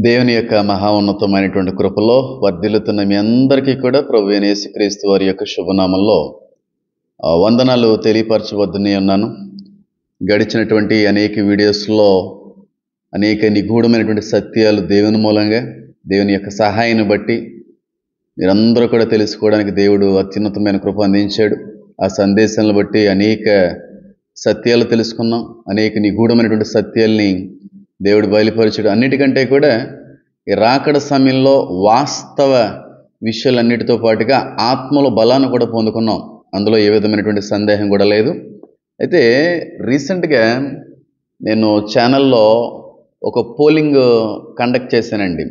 దేవుని యొక్క మహా ఉన్నతమైనటువంటి కృపలో వర్ధిల్లుతున్న మీ అందరికీ కూడా ప్రభువైన యేసుక్రీస్తు వారి యొక్క శుభనామంలో వందనాలు తెలియపరచవద్దని ఉన్నాను. గడిచినటువంటి అనేక వీడియోస్లో అనేక నిగూఢమైనటువంటి సత్యాలు దేవుని మూలంగా దేవుని యొక్క సహాయాన్ని బట్టి మీరందరూ కూడా తెలుసుకోవడానికి దేవుడు అత్యున్నతమైన కృప అందించాడు. ఆ సందేశాలను బట్టి అనేక సత్యాలు తెలుసుకున్నాం. అనేక నిగూఢమైనటువంటి సత్యాల్ని దేవుడు బయలుపరిచాడు. అన్నిటికంటే కూడా ఈ రాకడ సమయంలో వాస్తవ విషయాలన్నిటితో పాటుగా ఆత్మలో బలాన్ని కూడా పొందుకున్నాం. అందులో ఏ విధమైనటువంటి సందేహం కూడా లేదు. అయితే రీసెంట్గా నేను ఛానల్లో ఒక పోలింగ్ కండక్ట్ చేశానండి.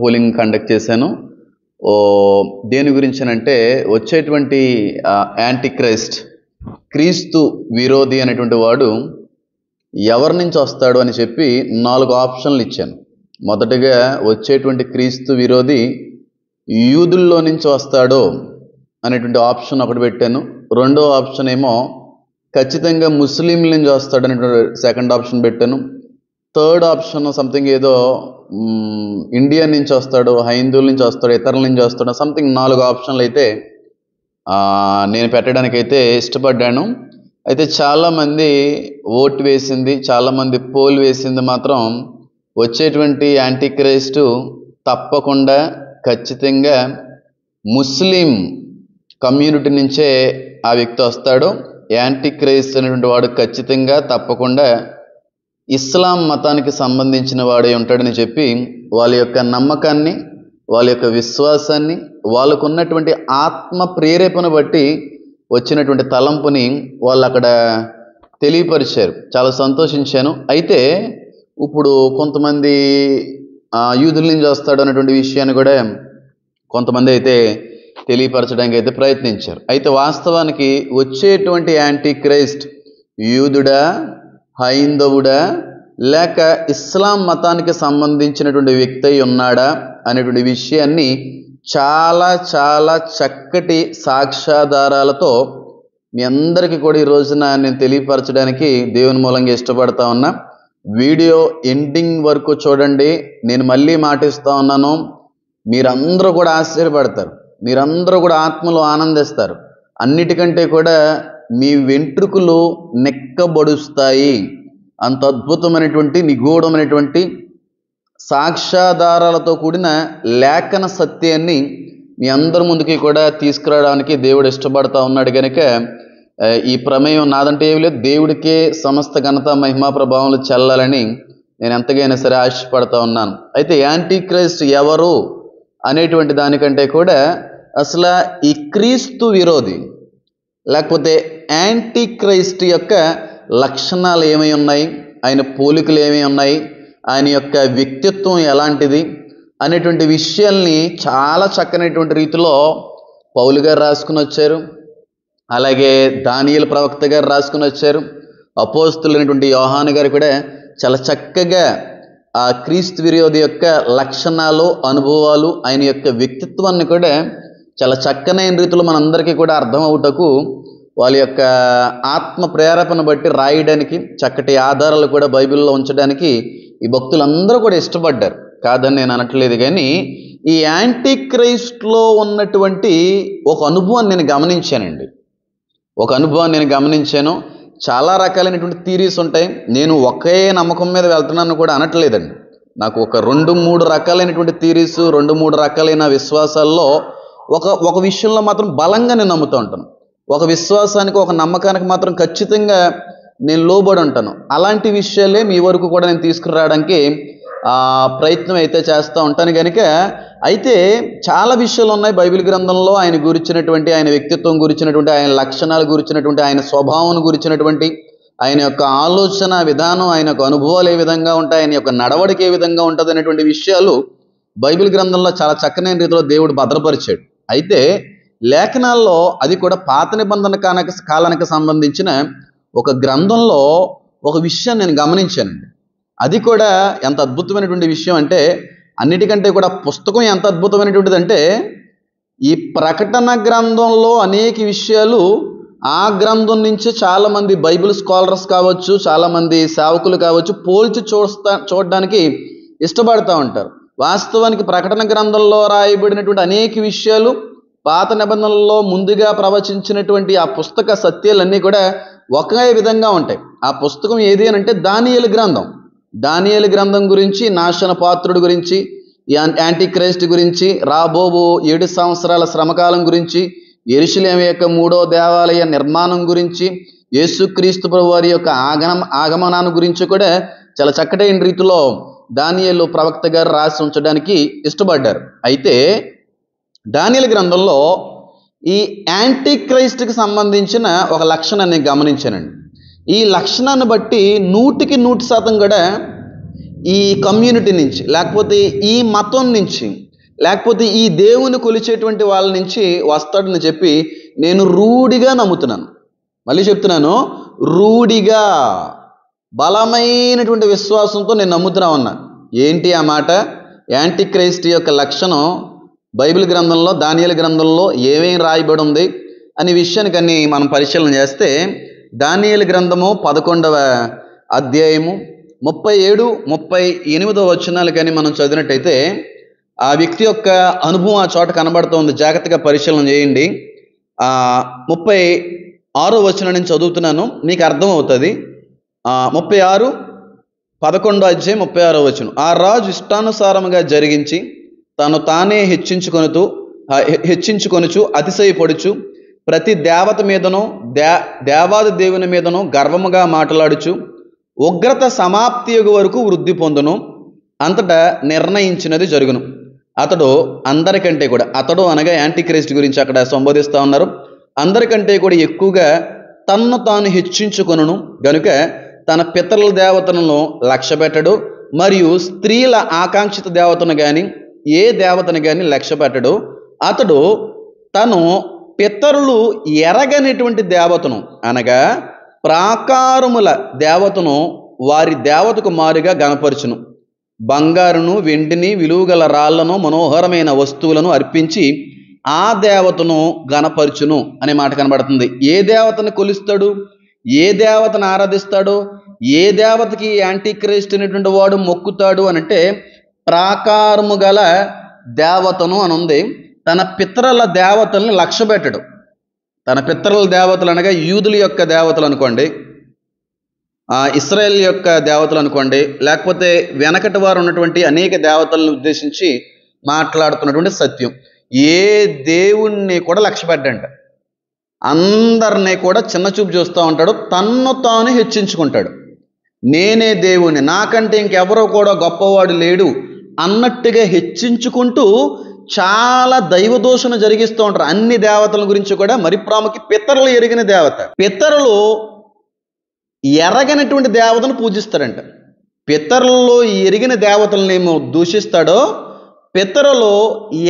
పోలింగ్ కండక్ట్ చేశాను. దేని గురించనంటే వచ్చేటువంటి యాంటీ క్రీస్తు విరోధి అనేటువంటి వాడు ఎవరి నుంచి వస్తాడు అని చెప్పి 4 ఆప్షన్లు ఇచ్చాను. మొదటగా వచ్చేటువంటి క్రీస్తు విరోధి యూదుల్లో నుంచి వస్తాడో అనేటువంటి ఆప్షన్ ఒకటి పెట్టాను. రెండో ఆప్షన్ ఏమో ఖచ్చితంగా ముస్లింల నుంచి వస్తాడు అనేటువంటి సెకండ్ ఆప్షన్ పెట్టాను. థర్డ్ ఆప్షన్ సంథింగ్ ఏదో ఇండియా నుంచి వస్తాడు, హైందువుల నుంచి వస్తాడు, ఇతరుల నుంచి వస్తాడు, సంథింగ్ 4 ఆప్షన్లు అయితే నేను పెట్టడానికైతే ఇష్టపడ్డాను. అయితే చాలామంది ఓటు వేసింది, చాలామంది పోల్ వేసింది మాత్రం వచ్చేటువంటి యాంటీ క్రైస్టు తప్పకుండా ఖచ్చితంగా ముస్లిం కమ్యూనిటీ నుంచే ఆ వ్యక్తి వస్తాడు. యాంటీ క్రైస్ట్ అనేటువంటి వాడు ఖచ్చితంగా తప్పకుండా ఇస్లాం మతానికి సంబంధించిన వాడే ఉంటాడని చెప్పి వాళ్ళ యొక్క నమ్మకాన్ని, వాళ్ళ యొక్క విశ్వాసాన్ని, వాళ్ళకు ఉన్నటువంటి ఆత్మ ప్రేరేపణ బట్టి వచ్చినటువంటి తలంపుని వాళ్ళు అక్కడ తెలియపరిచారు. చాలా సంతోషించాను. అయితే ఇప్పుడు కొంతమంది యూదుల నుంచి వస్తాడు అనేటువంటి విషయాన్ని కూడా కొంతమంది అయితే తెలియపరచడానికి అయితే ప్రయత్నించారు. అయితే వాస్తవానికి వచ్చేటువంటి యాంటీ క్రైస్ట్ యూదుడా, హైందవుడా, లేక ఇస్లాం మతానికి సంబంధించినటువంటి వ్యక్తి అయి ఉన్నాడా అనేటువంటి విషయాన్ని చాలా చాలా చక్కటి సాక్ష్యాధారాలతో మీ అందరికీ కూడా ఈ రోజున నేను తెలియపరచడానికి దేవుని మూలంగా ఇష్టపడతా ఉన్నా. వీడియో ఎండింగ్ వరకు చూడండి. నేను మళ్ళీ మాటిస్తూ ఉన్నాను, మీరందరూ కూడా ఆశ్చర్యపడతారు, మీరందరూ కూడా ఆత్మలో ఆనందిస్తారు. అన్నిటికంటే కూడా మీ వెంట్రుకలు నెక్కబడుస్తాయి. అంత అద్భుతమైనటువంటి నిగూఢమైనటువంటి సాక్ష్యాధారాలతో కూడిన లేఖన సత్యాన్ని మీ అందరి ముందుకి కూడా తీసుకురావడానికి దేవుడు ఇష్టపడతా ఉన్నాడు. కనుక ఈ ప్రమేయం నాదంటే ఏమి లేదు, దేవుడికే సమస్త ఘనత మహిమా ప్రభావాలు చెల్లాలని నేను ఎంతగైనా సరే ఆశపడతా ఉన్నాను. అయితే యాంటీ క్రైస్ట్ ఎవరు అనేటువంటి దానికంటే కూడా అసలు ఈ క్రీస్తు విరోధి లేకపోతే యాంటీ క్రైస్ట్ యొక్క లక్షణాలు ఏమై ఉన్నాయి, ఆయన పోలికలు ఏమై ఉన్నాయి, ఆయన యొక్క వ్యక్తిత్వం ఎలాంటిది అనేటువంటి విషయాల్ని చాలా చక్కనటువంటి రీతిలో పౌలు గారు రాసుకుని వచ్చారు. అలాగే దానియేలు ప్రవక్త గారు రాసుకుని వచ్చారు. అపోస్తులైనటువంటి యోహాను గారు కూడా చాలా చక్కగా ఆ క్రీస్తు విరోధి యొక్క లక్షణాలు, అనుభవాలు, ఆయన యొక్క వ్యక్తిత్వాన్ని కూడా చాలా చక్కనైన రీతిలో మనందరికీ కూడా అర్థమవుటకు వాళ్ళ యొక్క ఆత్మ ప్రేరేపణ బట్టి రాయడానికి చక్కటి ఆధారాలు కూడా బైబిల్లో ఉంచడానికి ఈ భక్తులందరూ కూడా ఇష్టపడ్డారు. కాదని నేను అనట్లేదు. కానీ ఈ యాంటీ క్రైస్ట్లో ఉన్నటువంటి ఒక అనుభవాన్ని నేను గమనించానండి. చాలా రకాలైనటువంటి థీరీస్ ఉంటాయి. నేను ఒకే నమ్మకం మీద వెళ్తున్నాను కూడా అనట్లేదండి. నాకు ఒక 2-3 రకాలైనటువంటి థీరీస్, 2-3 రకాలైన విశ్వాసాల్లో ఒక విషయంలో మాత్రం బలంగా నేను నమ్ముతూ ఉంటాను. ఒక విశ్వాసానికి, ఒక నమ్మకానికి మాత్రం ఖచ్చితంగా నేను లోబడి ఉంటాను. అలాంటి విషయాలే మీ వరకు కూడా నేను తీసుకురావడానికి ప్రయత్నం అయితే చేస్తూ ఉంటాను. కనుక అయితే చాలా విషయాలు ఉన్నాయి బైబిల్ గ్రంథంలో ఆయన గురించినటువంటి, ఆయన వ్యక్తిత్వం గురించినటువంటి, ఆయన లక్షణాలు గురించినటువంటి, ఆయన స్వభావం గురించినటువంటి, ఆయన యొక్క ఆలోచన విధానం, ఆయన యొక్క అనుభవాలు ఏ విధంగా ఉంటాయి, ఆయన యొక్క నడవడిక ఏ విధంగా ఉంటుంది అనేటువంటి విషయాలు బైబిల్ గ్రంథంలో చాలా చక్కనైన రీతిలో దేవుడు భద్రపరిచాడు. అయితే లేఖనాల్లో అది కూడా పాత నిబంధన కాలానికి సంబంధించిన ఒక గ్రంథంలో ఒక విషయాన్ని నేను గమనించానండి. అది కూడా ఎంత అద్భుతమైనటువంటి విషయం అంటే, అన్నిటికంటే కూడా పుస్తకం ఎంత అద్భుతమైనటువంటిది అంటే, ఈ ప్రకటన గ్రంథంలో అనేక విషయాలు ఆ గ్రంథం నుంచి చాలామంది బైబిల్ స్కాలర్స్ కావచ్చు, చాలామంది సేవకులు కావచ్చు పోల్చి చూడడానికి ఇష్టపడుతూ ఉంటారు. వాస్తవానికి ప్రకటన గ్రంథంలో రాయబడినటువంటి అనేక విషయాలు పాత నిబంధనలలో ముందుగా ప్రవచించినటువంటి ఆ పుస్తక సత్యాలన్నీ కూడా ఒకే విధంగా ఉంటాయి. ఆ పుస్తకం ఏది అని అంటే దానియేలు గ్రంథం. దానియేలు గ్రంథం గురించి, నాశన పాత్రుడి గురించి, యాంటీ క్రైస్ట్ గురించి, రాబోబో 7 సంవత్సరాల శ్రమకాలం గురించి, యెరూషలేము యొక్క 3వ దేవాలయ నిర్మాణం గురించి, యేసుక్రీస్తు ప్రభు వారి యొక్క ఆగమనాన్ని గురించి కూడా చాలా చక్కటైన రీతిలో దానియేలు ప్రవక్త గారు రాసి ఉంచడానికి ఇష్టపడ్డారు. అయితే దానియేలు గ్రంథంలో ఈ యాంటీ క్రైస్ట్కి సంబంధించిన ఒక లక్షణాన్ని గమనించానండి. ఈ లక్షణాన్ని బట్టి 100% కూడా ఈ కమ్యూనిటీ నుంచి, లేకపోతే ఈ మతం నుంచి, లేకపోతే ఈ దేవుని కొలిచేటువంటి వాళ్ళ నుంచి వస్తాడని చెప్పి నేను రూఢిగా నమ్ముతున్నాను. మళ్ళీ చెప్తున్నాను, రూఢిగా బలమైనటువంటి విశ్వాసంతో నేను నమ్ముతున్నా ఉన్నా. ఏంటి ఆ మాట? యాంటీ క్రైస్ట్ యొక్క లక్షణం బైబిల్ గ్రంథంలో, దానియేలు గ్రంథంలో ఏమేమి రాయబడి ఉంది అనే విషయానికన్నీ మనం పరిశీలన చేస్తే, దానియేలు గ్రంథము 11వ అధ్యాయము 37, 38 వచనాలు కానీ మనం చదివినట్టయితే ఆ వ్యక్తి యొక్క అనుభవం ఆ చోట కనబడుతోంది. జాగ్రత్తగా పరిశీలన చేయండి. 36వ వచనం నేను చదువుతున్నాను, మీకు అర్థమవుతుంది. 36, 11వ అధ్యాయం 36వ వచనం. ఆ రాజు ఇష్టానుసారముగా జరిగించి తను తానే హెచ్చించుకొనుచు అతిశయపడుచు ప్రతి దేవత మీదనో దేవాది దేవుని మీదనో గర్వముగా మాట్లాడుచు ఉగ్రత సమాప్తి వరకు వృద్ధి పొందును. అంతటా నిర్ణయించినది జరుగును. అతడు అందరికంటే కూడా, అతడు అనగా యాంటీ క్రైస్ట్ గురించి అక్కడ సంబోధిస్తూ ఉన్నారు, అందరికంటే కూడా ఎక్కువగా తన్ను తాను హెచ్చించుకొనును గనుక తన పితరుల దేవతలను లక్ష్యపెట్టడు, మరియు స్త్రీల ఆకాంక్షిత దేవతను కానీ ఏ దేవతను కానీ లక్ష్యపెట్టడు. అతడు తను పితరులు ఎరగనటువంటి దేవతను అనగా ప్రాకారముల దేవతను వారి దేవతకు మారుగా గణపరచును. బంగారును, వెండిని, విలువగల రాళ్లను, మనోహరమైన వస్తువులను అర్పించి ఆ దేవతను గణపరచును అనే మాట కనబడుతుంది. ఏ దేవతను కొలుస్తాడు, ఏ దేవతను ఆరాధిస్తాడు, ఏ దేవతకి యాంటీ క్రైస్ట్ అనేటువంటి వాడు మొక్కుతాడు అనంటే ప్రాకారము గల దేవతను అని ఉంది. తన పితరుల దేవతల్ని లక్ష్యపెట్టడు. తన పితరుల దేవతలు అనగా యూదుల యొక్క దేవతలు అనుకోండి, ఇస్రాయేల్ యొక్క దేవతలు అనుకోండి, లేకపోతే వెనకటి వారు ఉన్నటువంటి అనేక దేవతలను ఉద్దేశించి మాట్లాడుతున్నటువంటి సత్యం. ఏ దేవుణ్ణి కూడా లక్ష్యపెట్టంట, అందరినీ కూడా చిన్న చూపు చూస్తూ ఉంటాడు, తన్ను తాను హెచ్చించుకుంటాడు. నేనే దేవుణ్ణి, నాకంటే ఇంకెవరో కూడా గొప్పవాడు లేడు అన్నట్టుగా హెచ్చించుకుంటూ చాలా దైవదోషణ జరిగిస్తూ ఉంటారు. అన్ని దేవతల గురించి కూడా మరి ప్రాముఖ్యం పితరులు ఎరిగిన దేవత. పితరులు ఎరగనటువంటి దేవతను పూజిస్తాడంట. పితరుల్లో ఎరిగిన దేవతలనేమో దూషిస్తాడో, పితరులు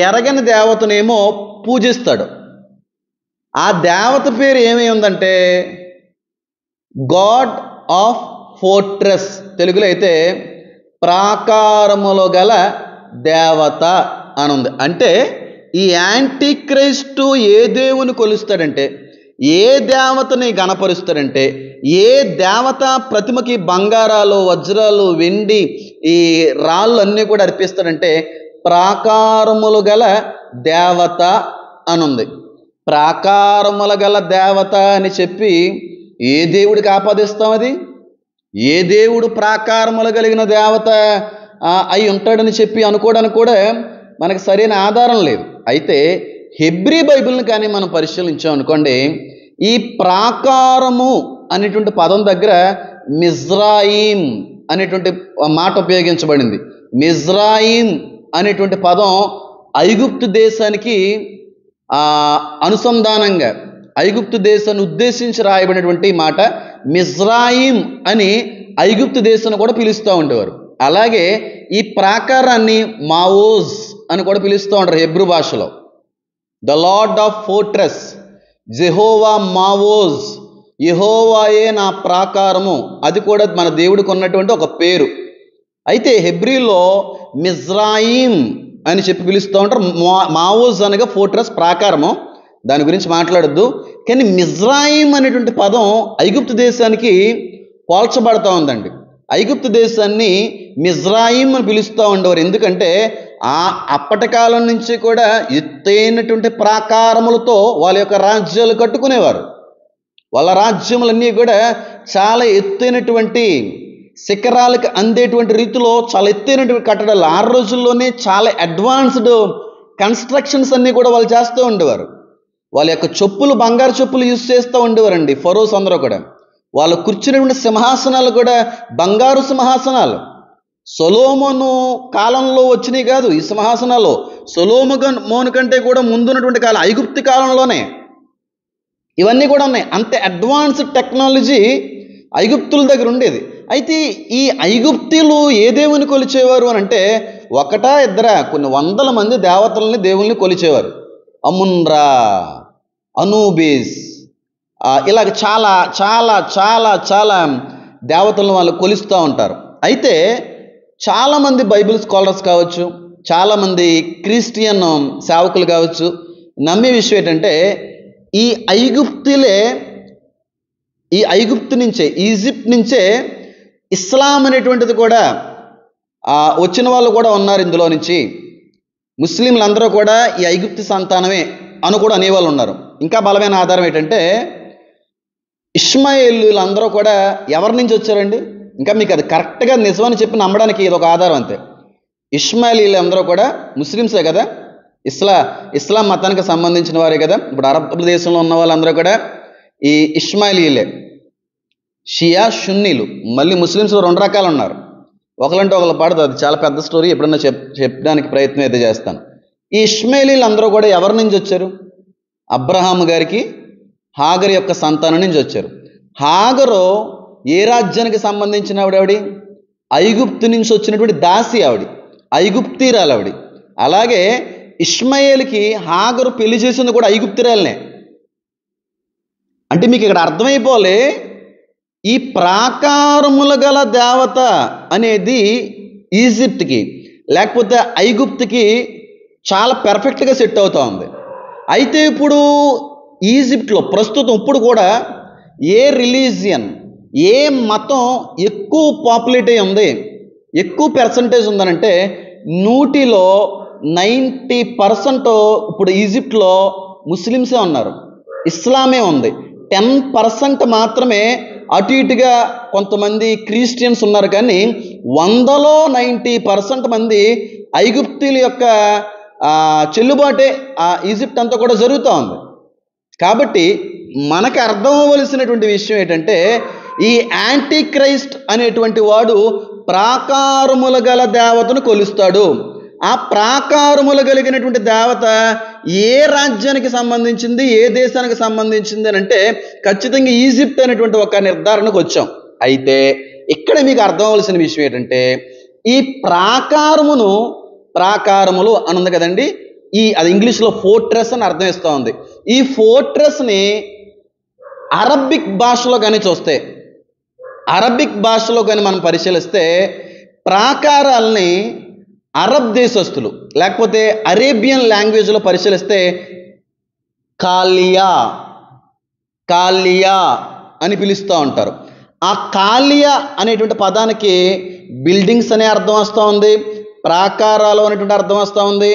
ఎరగని దేవతనేమో పూజిస్తాడు. ఆ దేవత పేరు ఏమై ఉందంటే గాడ్ ఆఫ్ ఫోర్ట్రెస్, తెలుగులో అయితే ప్రాకారములో గల దేవత అని ఉంది. అంటే ఈ యాంటీ క్రైస్టు ఏ దేవుని కొలుస్తాడంటే, ఏ దేవతని గణపరుస్తాడంటే, ఏ దేవత ప్రతిమకి బంగారాలు, వజ్రాలు, వెండి, ఈ రాళ్ళు అన్నీ కూడా అర్పిస్తాడంటే ప్రాకారములు గల దేవత అని ఉంది. ప్రాకారముల గల దేవత అని చెప్పి ఏ దేవుడికి ఆపాదిస్తాం? అది ఏ దేవుడు ప్రాకారములు కలిగిన దేవత అయి ఉంటాడని చెప్పి అనుకోవడానికి కూడా మనకు సరైన ఆధారం లేదు. అయితే హెబ్రీ బైబిల్ని కానీ మనం పరిశీలించాం అనుకోండి, ఈ ప్రాకారము అనేటువంటి పదం దగ్గర మిజ్రాయిం అనేటువంటి మాట ఉపయోగించబడింది. మిజ్రాయిం అనేటువంటి పదం ఐగుప్తు దేశానికి అనుసంధానంగా ఐగుప్తు దేశాన్ని ఉద్దేశించి రాయబడినటువంటి మాట మిజ్రాయిం అని ఐగుప్తు దేశాన్ని కూడా పిలుస్తూ ఉండేవారు. అలాగే ఈ ప్రాకారాన్ని మావోజ్ అని కూడా పిలుస్తూ ఉంటారు హెబ్రూ భాషలో. The Lord of fortress, Jehovah Maoz, యెహోవాయే నా ప్రాకారము, అది కూడా మన దేవుడికి ఉన్నటువంటి ఒక పేరు. అయితే హెబ్రీలో మిజ్రాయిం అని చెప్పి పిలుస్తూ ఉంటారు. మావోజ్ అనగా ఫోర్ట్రెస్, ప్రాకారము, దాని గురించి మాట్లాడొద్దు. కానీ మిజ్రాయిం అనేటువంటి పదం ఐగుప్తు దేశానికి పోల్చబడతా ఉందండి. ఐగుప్తు దేశాన్ని మిజ్రాయిం అని పిలుస్తూ ఉండేవారు. ఎందుకంటే అప్పటి కాలం నుంచి కూడా ఎత్తైనటువంటి ప్రాకారములతో వాళ్ళ యొక్క రాజ్యాలు కట్టుకునేవారు. వాళ్ళ రాజ్యములన్నీ కూడా చాలా ఎత్తైనటువంటి శిఖరాలకు అందేటువంటి రీతిలో చాలా ఎత్తైనటువంటి కట్టడాలు. ఆ రోజుల్లోనే చాలా అడ్వాన్స్డ్ కన్స్ట్రక్షన్స్ అన్నీ కూడా వాళ్ళు చేస్తూ ఉండేవారు. వాళ్ళ యొక్క చెప్పులు బంగారు చెప్పులు యూజ్ చేస్తూ ఉండేవారండి ఫరోస్ అందరూ కూడా. వాళ్ళు కూర్చునేటువంటి సింహాసనాలు కూడా బంగారు సింహాసనాలు. సొలొమోను కాలంలో వచ్చినాయి కాదు ఈ సింహాసనాలు. సొలొమోను కంటే కూడా ముందున్నటువంటి కాలం ఐగుప్తు కాలంలోనే ఇవన్నీ కూడా ఉన్నాయి. అంతే అడ్వాన్స్డ్ టెక్నాలజీ ఐగుప్తుల దగ్గర ఉండేది. అయితే ఈ ఐగుప్తీయులు ఏ దేవుని కొలిచేవారు అని అంటే ఒకటా ఇద్దరా కొన్ని వందల మంది దేవతల్ని దేవుల్ని కొలిచేవారు. అమున్రా, అనూబిస్, ఇలాగ చాలా చాలా చాలా చాలా దేవతలను వాళ్ళు కొలుస్తూ ఉంటారు. అయితే చాలామంది బైబిల్ స్కాలర్స్ కావచ్చు, చాలామంది క్రిస్టియన్ సేవకులు కావచ్చు నమ్మే విషయం ఏంటంటే ఈ ఐగుప్తు నుంచే, ఈజిప్ట్ నుంచే ఇస్లాం అనేటువంటిది కూడా వచ్చిన వాళ్ళు కూడా ఉన్నారు. ఇందులో నుంచి ముస్లింలందరూ కూడా ఈ ఐగుప్తు సంతానమే అని కూడా అనేవాళ్ళు ఉన్నారు. ఇంకా బలమైన ఆధారం ఏంటంటే ఇష్మాయేలీలందరూ కూడా ఎవరి నుంచి వచ్చారండి? ఇంకా మీకు అది కరెక్ట్గా నిజమని చెప్పి నమ్మడానికి ఇది ఒక ఆధారం అంతే. ఇష్మాయేలీలందరూ కూడా ముస్లిమ్సే కదా, ఇస్లాం మతానికి సంబంధించిన వారే కదా. ఇప్పుడు అరబ్ దేశంలో ఉన్న వాళ్ళందరూ కూడా ఈ ఇష్మాయిలీలే, షియా, సున్నీలు. మళ్ళీ ముస్లిమ్స్లో 2 రకాలు ఉన్నారు. ఒకలంటే ఒకళ్ళు పడదు, అది చాలా పెద్ద స్టోరీ, ఎప్పుడన్నా చెప్పడానికి ప్రయత్నం అయితే చేస్తాను. ఈ ఇష్మాయిలీలు అందరూ కూడా ఎవరి నుంచి వచ్చారు? అబ్రహాము గారికి హాగరు యొక్క సంతానం నుంచి వచ్చారు. హాగరు ఏ రాజ్యానికి సంబంధించిన ఆవిడ? ఐగుప్తు నుంచి వచ్చినటువంటి దాసి ఆవిడ, ఐగుప్తీరాలు ఆవిడ. అలాగే ఇష్మాయేలుకి హాగరు పెళ్లి చేసింది కూడా ఐగుప్తీరాలనే. అంటే మీకు ఇక్కడ అర్థమైపోలే, ఈ ప్రాకారముల గల దేవత అనేది ఈజిప్ట్కి లేకపోతే ఐగుప్తుకి చాలా పెర్ఫెక్ట్గా సెట్ అవుతూ ఉంది. అయితే ఇప్పుడు ఈజిప్ట్లో ప్రస్తుతం ఇప్పుడు కూడా ఏ రిలీజియన్, ఏ మతం ఎక్కువ పాపులేట్ అయి ఉంది, ఎక్కువ పర్సంటేజ్ ఉందనంటే 100లో 90% ఇప్పుడు ఈజిప్ట్లో ముస్లిమ్సే ఉన్నారు, ఇస్లామే ఉంది. 10% మాత్రమే అటు ఇటుగా కొంతమంది క్రిస్టియన్స్ ఉన్నారు. కానీ 100లో 90% మంది ఐగుప్తీయుల యొక్క చెల్లుబాటే ఈజిప్ట్ అంతా కూడా జరుగుతూ ఉంది. కాబట్టి మనకు అర్థం అవ్వవలసినటువంటి విషయం ఏంటంటే ఈ యాంటీ క్రైస్ట్ అనేటువంటి వాడు ప్రాకారముల గల దేవతను కొలుస్తాడు. ఆ ప్రాకారములు కలిగినటువంటి దేవత ఏ రాజ్యానికి సంబంధించింది, ఏ దేశానికి సంబంధించింది అని అంటే ఖచ్చితంగా ఈజిప్ట్ అనేటువంటి ఒక నిర్ధారణకు వచ్చాం. అయితే ఇక్కడ మీకు అర్థం అవ్వాల్సిన విషయం ఏంటంటే ఈ ప్రాకారములు అని ఉంది కదండి, అది ఇంగ్లీష్లో ఫోర్ట్రెస్ అని అర్థం ఇస్తూ ఉంది. ఈ ఫోర్ట్రెస్ని అరబిక్ భాషలో కానీ చూస్తే, అరబిక్ భాషలో కానీ మనం పరిశీలిస్తే ప్రాకారాలని అరబ్ దేశస్తులు లేకపోతే అరేబియన్ లాంగ్వేజ్లో పరిశీలిస్తే కాలియా అని పిలుస్తూ ఉంటారు. ఆ కాలియా అనేటువంటి పదానికి బిల్డింగ్స్ అనే అర్థం వస్తూ ఉంది, ప్రాకారాలు అనేటువంటి అర్థం వస్తూ ఉంది,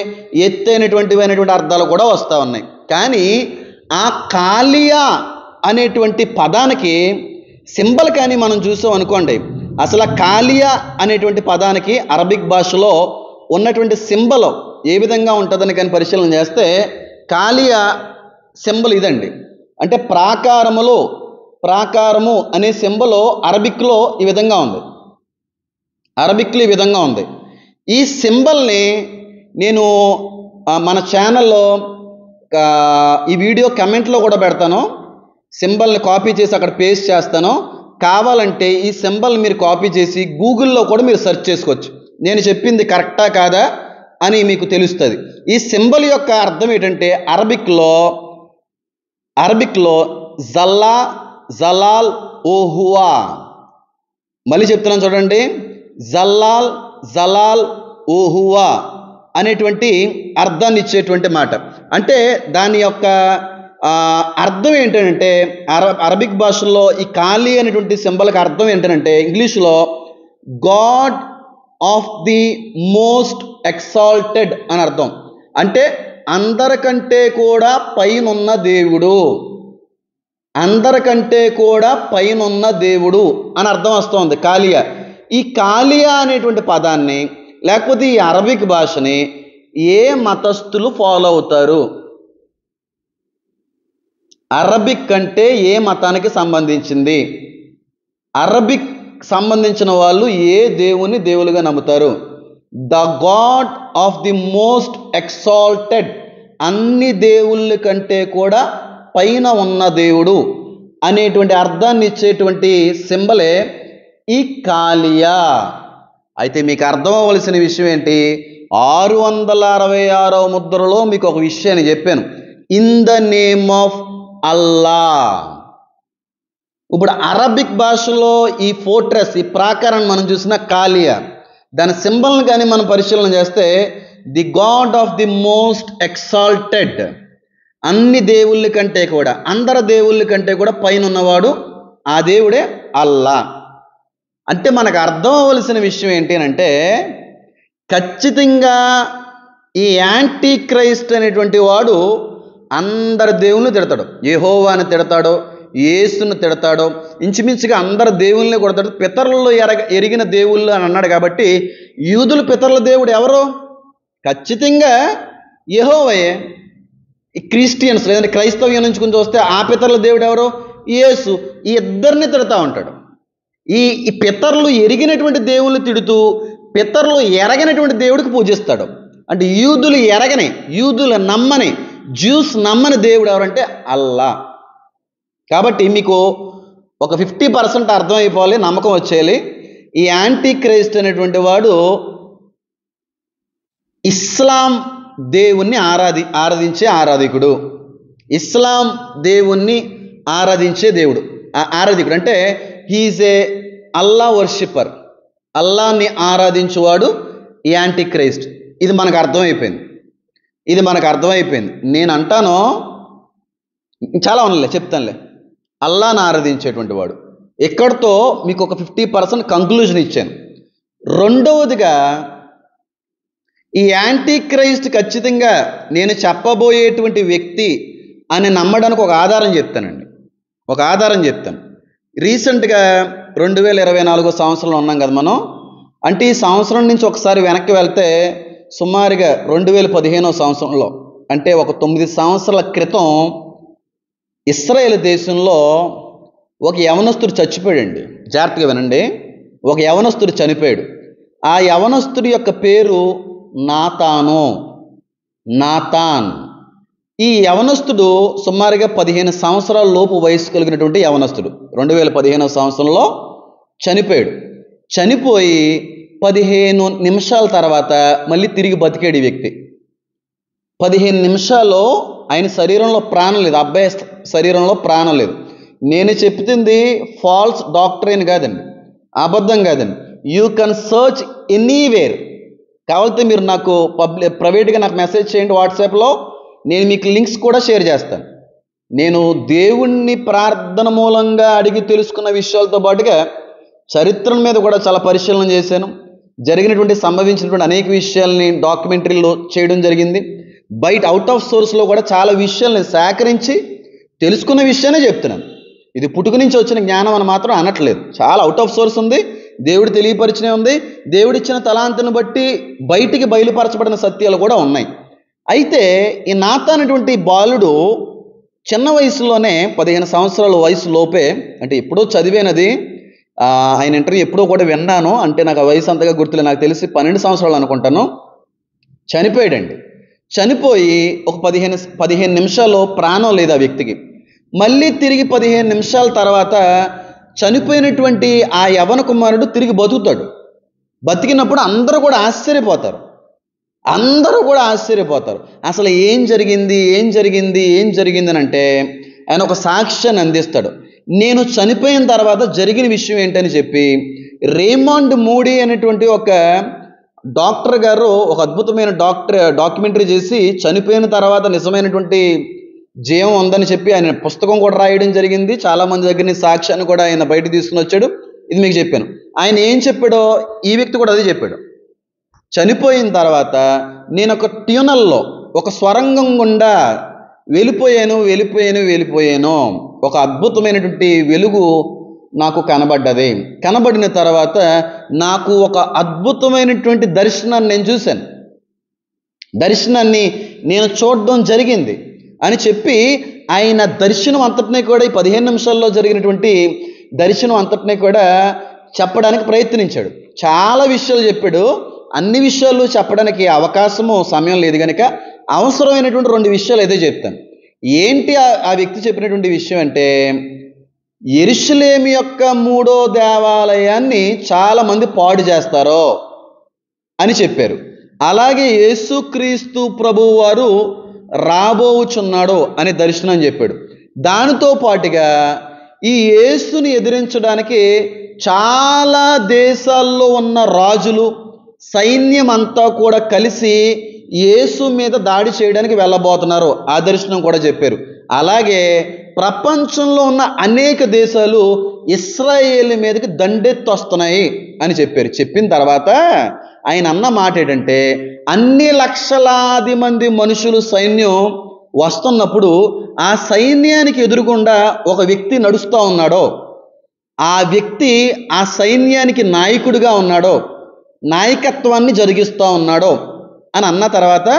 ఎత్తైనటువంటివి అనేటువంటి అర్థాలు కూడా వస్తూ ఉన్నాయి. కానీ ఆ కాలియా అనేటువంటి పదానికి సింబల్ కానీ మనం చూసాం అనుకోండి, అసలు ఆ కాలియా అనేటువంటి పదానికి అరబిక్ భాషలో ఉన్నటువంటి సింబల్ ఏ విధంగా ఉంటుందని కానీ పరిశీలన చేస్తే కాలియా సింబల్ ఇదండి. అంటే ప్రాకారము అనే సింబల్ అరబిక్లో ఈ విధంగా ఉంది, ఈ సింబల్ని నేను మన ఛానల్లో ఈ వీడియో కమెంట్లో కూడా పెడతాను. సింబల్ని కాపీ చేసి అక్కడ పేస్ట్ చేస్తాను. కావాలంటే ఈ సింబల్ మీరు కాపీ చేసి గూగుల్లో కూడా మీరు సెర్చ్ చేసుకోవచ్చు, నేను చెప్పింది కరెక్టా కాదా అని మీకు తెలుస్తుంది. ఈ సింబల్ యొక్క అర్థం ఏంటంటే అరబిక్లో జలాల్ ఓహువా. మళ్ళీ చెప్తున్నాను చూడండి, జలాల్ ఓహువా అనేటువంటి అర్థాన్ని ఇచ్చేటువంటి మాట. అంటే దాని యొక్క అర్థం ఏంటంటే అరబిక్ భాషలో ఈ కాలి అనేటువంటి సింబల్కి అర్థం ఏంటంటే ఇంగ్లీష్లో గాడ్ ఆఫ్ ది మోస్ట్ ఎక్సాల్టెడ్ అని అర్థం. అంటే అందరికంటే కూడా పైనున్న దేవుడు, అందరికంటే కూడా పైనున్న దేవుడు అని అర్థం వస్తుంది కాలియా. ఈ కాలియా అనేటువంటి పదాన్ని లేకపోతే ఈ అరబిక్ భాషని ఏ మతస్థులు ఫాలో అవుతారు? అరబిక్ అంటే ఏ మతానికి సంబంధించింది? అరబిక్ సంబంధించిన వాళ్ళు ఏ దేవుని దేవులుగా నమ్ముతారు? The God of the most exalted, అన్ని దేవుళ్ళ కంటే కూడా పైన ఉన్న దేవుడు అనేటువంటి అర్థాన్ని ఇచ్చేటువంటి సింబలే ఈ కాలియా. అయితే మీకు అర్థం అవ్వవలసిన విషయం ఏంటి? 666వ ముద్రలో మీకు ఒక విషయాన్ని చెప్పాను, ఇన్ ద నేమ్ ఆఫ్ అల్లా. ఇప్పుడు అరబిక్ భాషలో ఈ ఫోర్ట్రెస్, ఈ ప్రాకారాన్ని మనం చూసిన కాలియా, దాని సింబల్ని కానీ మనం పరిశీలన చేస్తే the God of the most exalted, అన్ని దేవుళ్ళ కంటే కూడా, అందరి దేవుళ్ళ కంటే కూడా పైన ఉన్నవాడు ఆ దేవుడే అల్లా. అంటే మనకు అర్థం అవ్వవలసిన విషయం ఏంటి అంటే, ఖచ్చితంగా ఈ యాంటీ క్రైస్ట్ అనేటువంటి వాడు అందరి దేవుళ్ళని తిడతాడు. యెహోవాని తిడతాడు, యేసును తిడతాడు, ఇంచుమించుగా అందరి దేవుళ్ళని కొడతాడు. పితరుల్లో ఎరిగిన దేవుళ్ళు అని అన్నాడు కాబట్టి యూదుల పితరుల దేవుడు ఎవరు? ఖచ్చితంగా యెహోవాయే. ఈ క్రిస్టియన్స్ లేదంటే క్రైస్తవ్యం నుంచి కొంచెం వస్తే ఆ పితరుల దేవుడు ఎవరు? యేసు. ఈ ఇద్దరిని తిడతా ఉంటాడు. ఈ పితరులు ఎరిగినటువంటి దేవుళ్ళు తిడుతూ పితరులు ఎరగనటువంటి దేవుడికి పూజిస్తాడు. అంటే యూదులు ఎరగని, యూదులు నమ్మని, జ్యూస్ నమ్మని దేవుడు ఎవరంటే అల్లా. కాబట్టి మీకు ఒక 50% అర్థమైపోవాలి, నమ్మకం వచ్చేయాలి. ఈ యాంటీ క్రైస్ట్ అనేటువంటి వాడు ఇస్లాం దేవుణ్ణి ఆరాధించే ఆరాధికుడు, ఇస్లాం దేవుణ్ణి ఆరాధించే ఆరాధికుడు. అంటే హీఈస్ ఏ అల్లా వర్షిప్పర్, అల్లాని ఆరాధించేవాడు ఈ యాంటీ క్రైస్ట్. ఇది మనకు అర్థమైపోయింది. నేను అంటాను, చాలా ఉన్నలే చెప్తానులే. అల్లాని ఆరాధించేటువంటి వాడు. ఎక్కడితో మీకు ఒక 50% కంక్లూజన్ ఇచ్చాను. రెండవదిగా, ఈ యాంటీ క్రైస్ట్ ఖచ్చితంగా నేను చెప్పబోయేటువంటి వ్యక్తి అని నమ్మడానికి ఒక ఆధారం చెప్తాను. రీసెంట్గా 2024 సంవత్సరంలో ఉన్నాం కదా మనం. అంటే ఈ సంవత్సరం నుంచి ఒకసారి వెనక్కి వెళ్తే సుమారుగా 2015 సంవత్సరంలో, అంటే ఒక 9 సంవత్సరాల క్రితం ఇశ్రాయేల్ దేశంలో ఒక యవనస్తుడు చచ్చిపోయాడండి. జాగ్రత్తగా వినండి. ఒక యవనస్తుడు చనిపోయాడు. ఆ యవనస్తుడి యొక్క పేరు నాతాన్. ఈ యవనస్తుడు సుమారుగా 15 సంవత్సరాల లోపు వయసు కలిగినటువంటి యవనస్తుడు 2015 సంవత్సరంలో చనిపోయాడు. చనిపోయి 15 నిమిషాల తర్వాత మళ్ళీ తిరిగి బతికాడు ఈ వ్యక్తి. 15 నిమిషాల్లో ఆయన శరీరంలో ప్రాణం లేదు, అబ్బాయి శరీరంలో ప్రాణం లేదు. నేను చెప్తుంది ఫాల్స్ డాక్టరైన్ కాదండి, అబద్ధం కాదండి. You can search anywhere. కావాలంటే మీరు నాకు ప్రైవేట్గా నాకు మెసేజ్ చేయండి వాట్సాప్లో, నేను మీకు లింక్స్ కూడా షేర్ చేస్తాను. నేను దేవుణ్ణి ప్రార్థన మూలంగా అడిగి తెలుసుకున్న విషయాలతో పాటుగా చరిత్ర మీద కూడా చాలా పరిశీలన చేశాను. సంభవించినటువంటి అనేక విషయాల్ని డాక్యుమెంటరీలో చేయడం జరిగింది. బయట అవుట్ ఆఫ్ సోర్స్లో కూడా చాలా విషయాల్ని సేకరించి తెలుసుకున్న విషయాన్ని చెప్తున్నాను. ఇది పుట్టుక నుంచి వచ్చిన జ్ఞానం అని మాత్రం అనట్లేదు. చాలా అవుట్ ఆఫ్ సోర్స్ ఉంది, దేవుడు తెలియపరిచినే ఉంది, దేవుడిచ్చిన తలాంతుని బట్టి బయటికి బయలుపరచబడిన సత్యాలు కూడా ఉన్నాయి. అయితే ఈ నాతాన్ అనేటువంటి బాలుడు చిన్న వయసులోనే 15 సంవత్సరాల వయసు లోపే, అంటే ఎప్పుడో చదివేనది, ఆయన ఇంటర్వ్యూ ఎప్పుడో కూడా విన్నాను, అంటే నాకు ఆ వయసు అంతగా గుర్తులేదు, నాకు తెలిసి 12 సంవత్సరాలు అనుకుంటాను, చనిపోయాడండి. చనిపోయి ఒక 15 నిమిషాల్లో ప్రాణం లేదు ఆ వ్యక్తికి. మళ్ళీ తిరిగి 15 నిమిషాల తర్వాత చనిపోయినటువంటి ఆ యవన కుమారుడు తిరిగి బతుకుతాడు. బతికినప్పుడు అందరూ కూడా ఆశ్చర్యపోతారు. అసలు ఏం జరిగింది అని అంటే ఆయన ఒక సాక్ష్యాన్ని అందిస్తాడు. నేను చనిపోయిన తర్వాత జరిగిన విషయం ఏంటని చెప్పి రేమండ్ మూడీ అనేటువంటి ఒక డాక్టర్ గారు ఒక అద్భుతమైన డాక్యుమెంటరీ చేసి చనిపోయిన తర్వాత నిజమైనటువంటి జీవం ఉందని చెప్పి ఆయన పుస్తకం కూడా రాయడం జరిగింది. చాలామంది దగ్గర నుంచి సాక్ష్యాన్ని కూడా ఆయన బయట తీసుకుని వచ్చాడు. ఇది మీకు చెప్పాను. ఆయన ఏం చెప్పాడో ఈ వ్యక్తి కూడా అదే చెప్పాడు. చనిపోయిన తర్వాత నేను ఒక ట్యూనల్లో, ఒక స్వరంగం గుండా వెళ్ళిపోయాను. ఒక అద్భుతమైనటువంటి వెలుగు నాకు కనబడ్డది. కనబడిన తర్వాత నాకు ఒక అద్భుతమైనటువంటి దర్శనాన్ని నేను చూశాను. దర్శనాన్ని నేను చూడడం జరిగింది అని చెప్పి ఆయన దర్శనం అంతటినీ కూడా ఈ 15 నిమిషాల్లో జరిగినటువంటి దర్శనం అంతటినీ కూడా చెప్పడానికి ప్రయత్నించాడు. చాలా విషయాలు చెప్పాడు. అన్ని విషయాలు చెప్పడానికి అవకాశము, సమయం లేదు కనుక అవసరమైనటువంటి 2 విషయాలు అయితే చెప్తాను. ఏంటి ఆ వ్యక్తి చెప్పినటువంటి విషయం అంటే, యెరూషలేము యొక్క 3వ దేవాలయాన్ని చాలామంది పాడు చేస్తారో అని చెప్పారు. అలాగే యేసుక్రీస్తు ప్రభువు వారు రాబోచున్నాడు అని దర్శనం చెప్పాడు. దానితో పాటుగా ఈ యేసుని ఎదిరించడానికి చాలా దేశాల్లో ఉన్న రాజులు, సైన్యం అంతా కూడా కలిసి యేసు మీద దాడి చేయడానికి వెళ్ళబోతున్నారు, ఆ దర్శనం కూడా చెప్పారు. అలాగే ప్రపంచంలో ఉన్న అనేక దేశాలు ఇశ్రాయేలు మీదకి దండెత్తి వస్తున్నాయి అని చెప్పారు. చెప్పిన తర్వాత ఆయన అన్న మాట ఏంటంటే, అన్ని లక్షలాది మంది మనుషులు సైన్యం వస్తున్నప్పుడు ఆ సైన్యానికి ఎదురుగుండా ఒక వ్యక్తి నడుస్తూ ఉన్నాడో, ఆ వ్యక్తి ఆ సైన్యానికి నాయకుడిగా ఉన్నాడో, నాయకత్వాన్ని జరిగిస్తూ ఉన్నాడో అని అన్న తర్వాత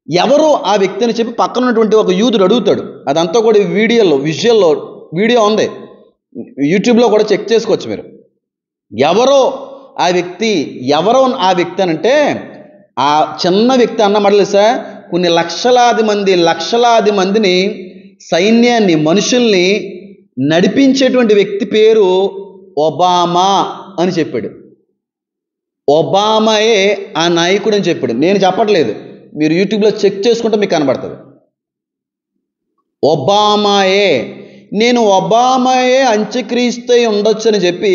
ఎవరు ఆ వ్యక్తి అని చెప్పి పక్కన ఉన్నటువంటి ఒక యూదుడు అడుగుతాడు. అదంతా కూడా వీడియో ఉంది, యూట్యూబ్లో కూడా చెక్ చేసుకోవచ్చు మీరు. ఎవరో ఆ వ్యక్తి అని అంటే, ఆ చిన్న వ్యక్తి అన్న మాటలు సార్, కొన్ని లక్షలాది మందిని, సైన్యాన్ని, మనుషుల్ని నడిపించేటువంటి వ్యక్తి పేరు ఒబామా అని చెప్పాడు. ఒబామాయే ఆ నాయకుడు అని చెప్పాడు. నేను చెప్పట్లేదు, మీరు యూట్యూబ్లో చెక్ చేసుకుంటే మీకు కనబడుతుంది. ఒబామాయే అంత్యక్రీస్తు ఉండొచ్చు అని చెప్పి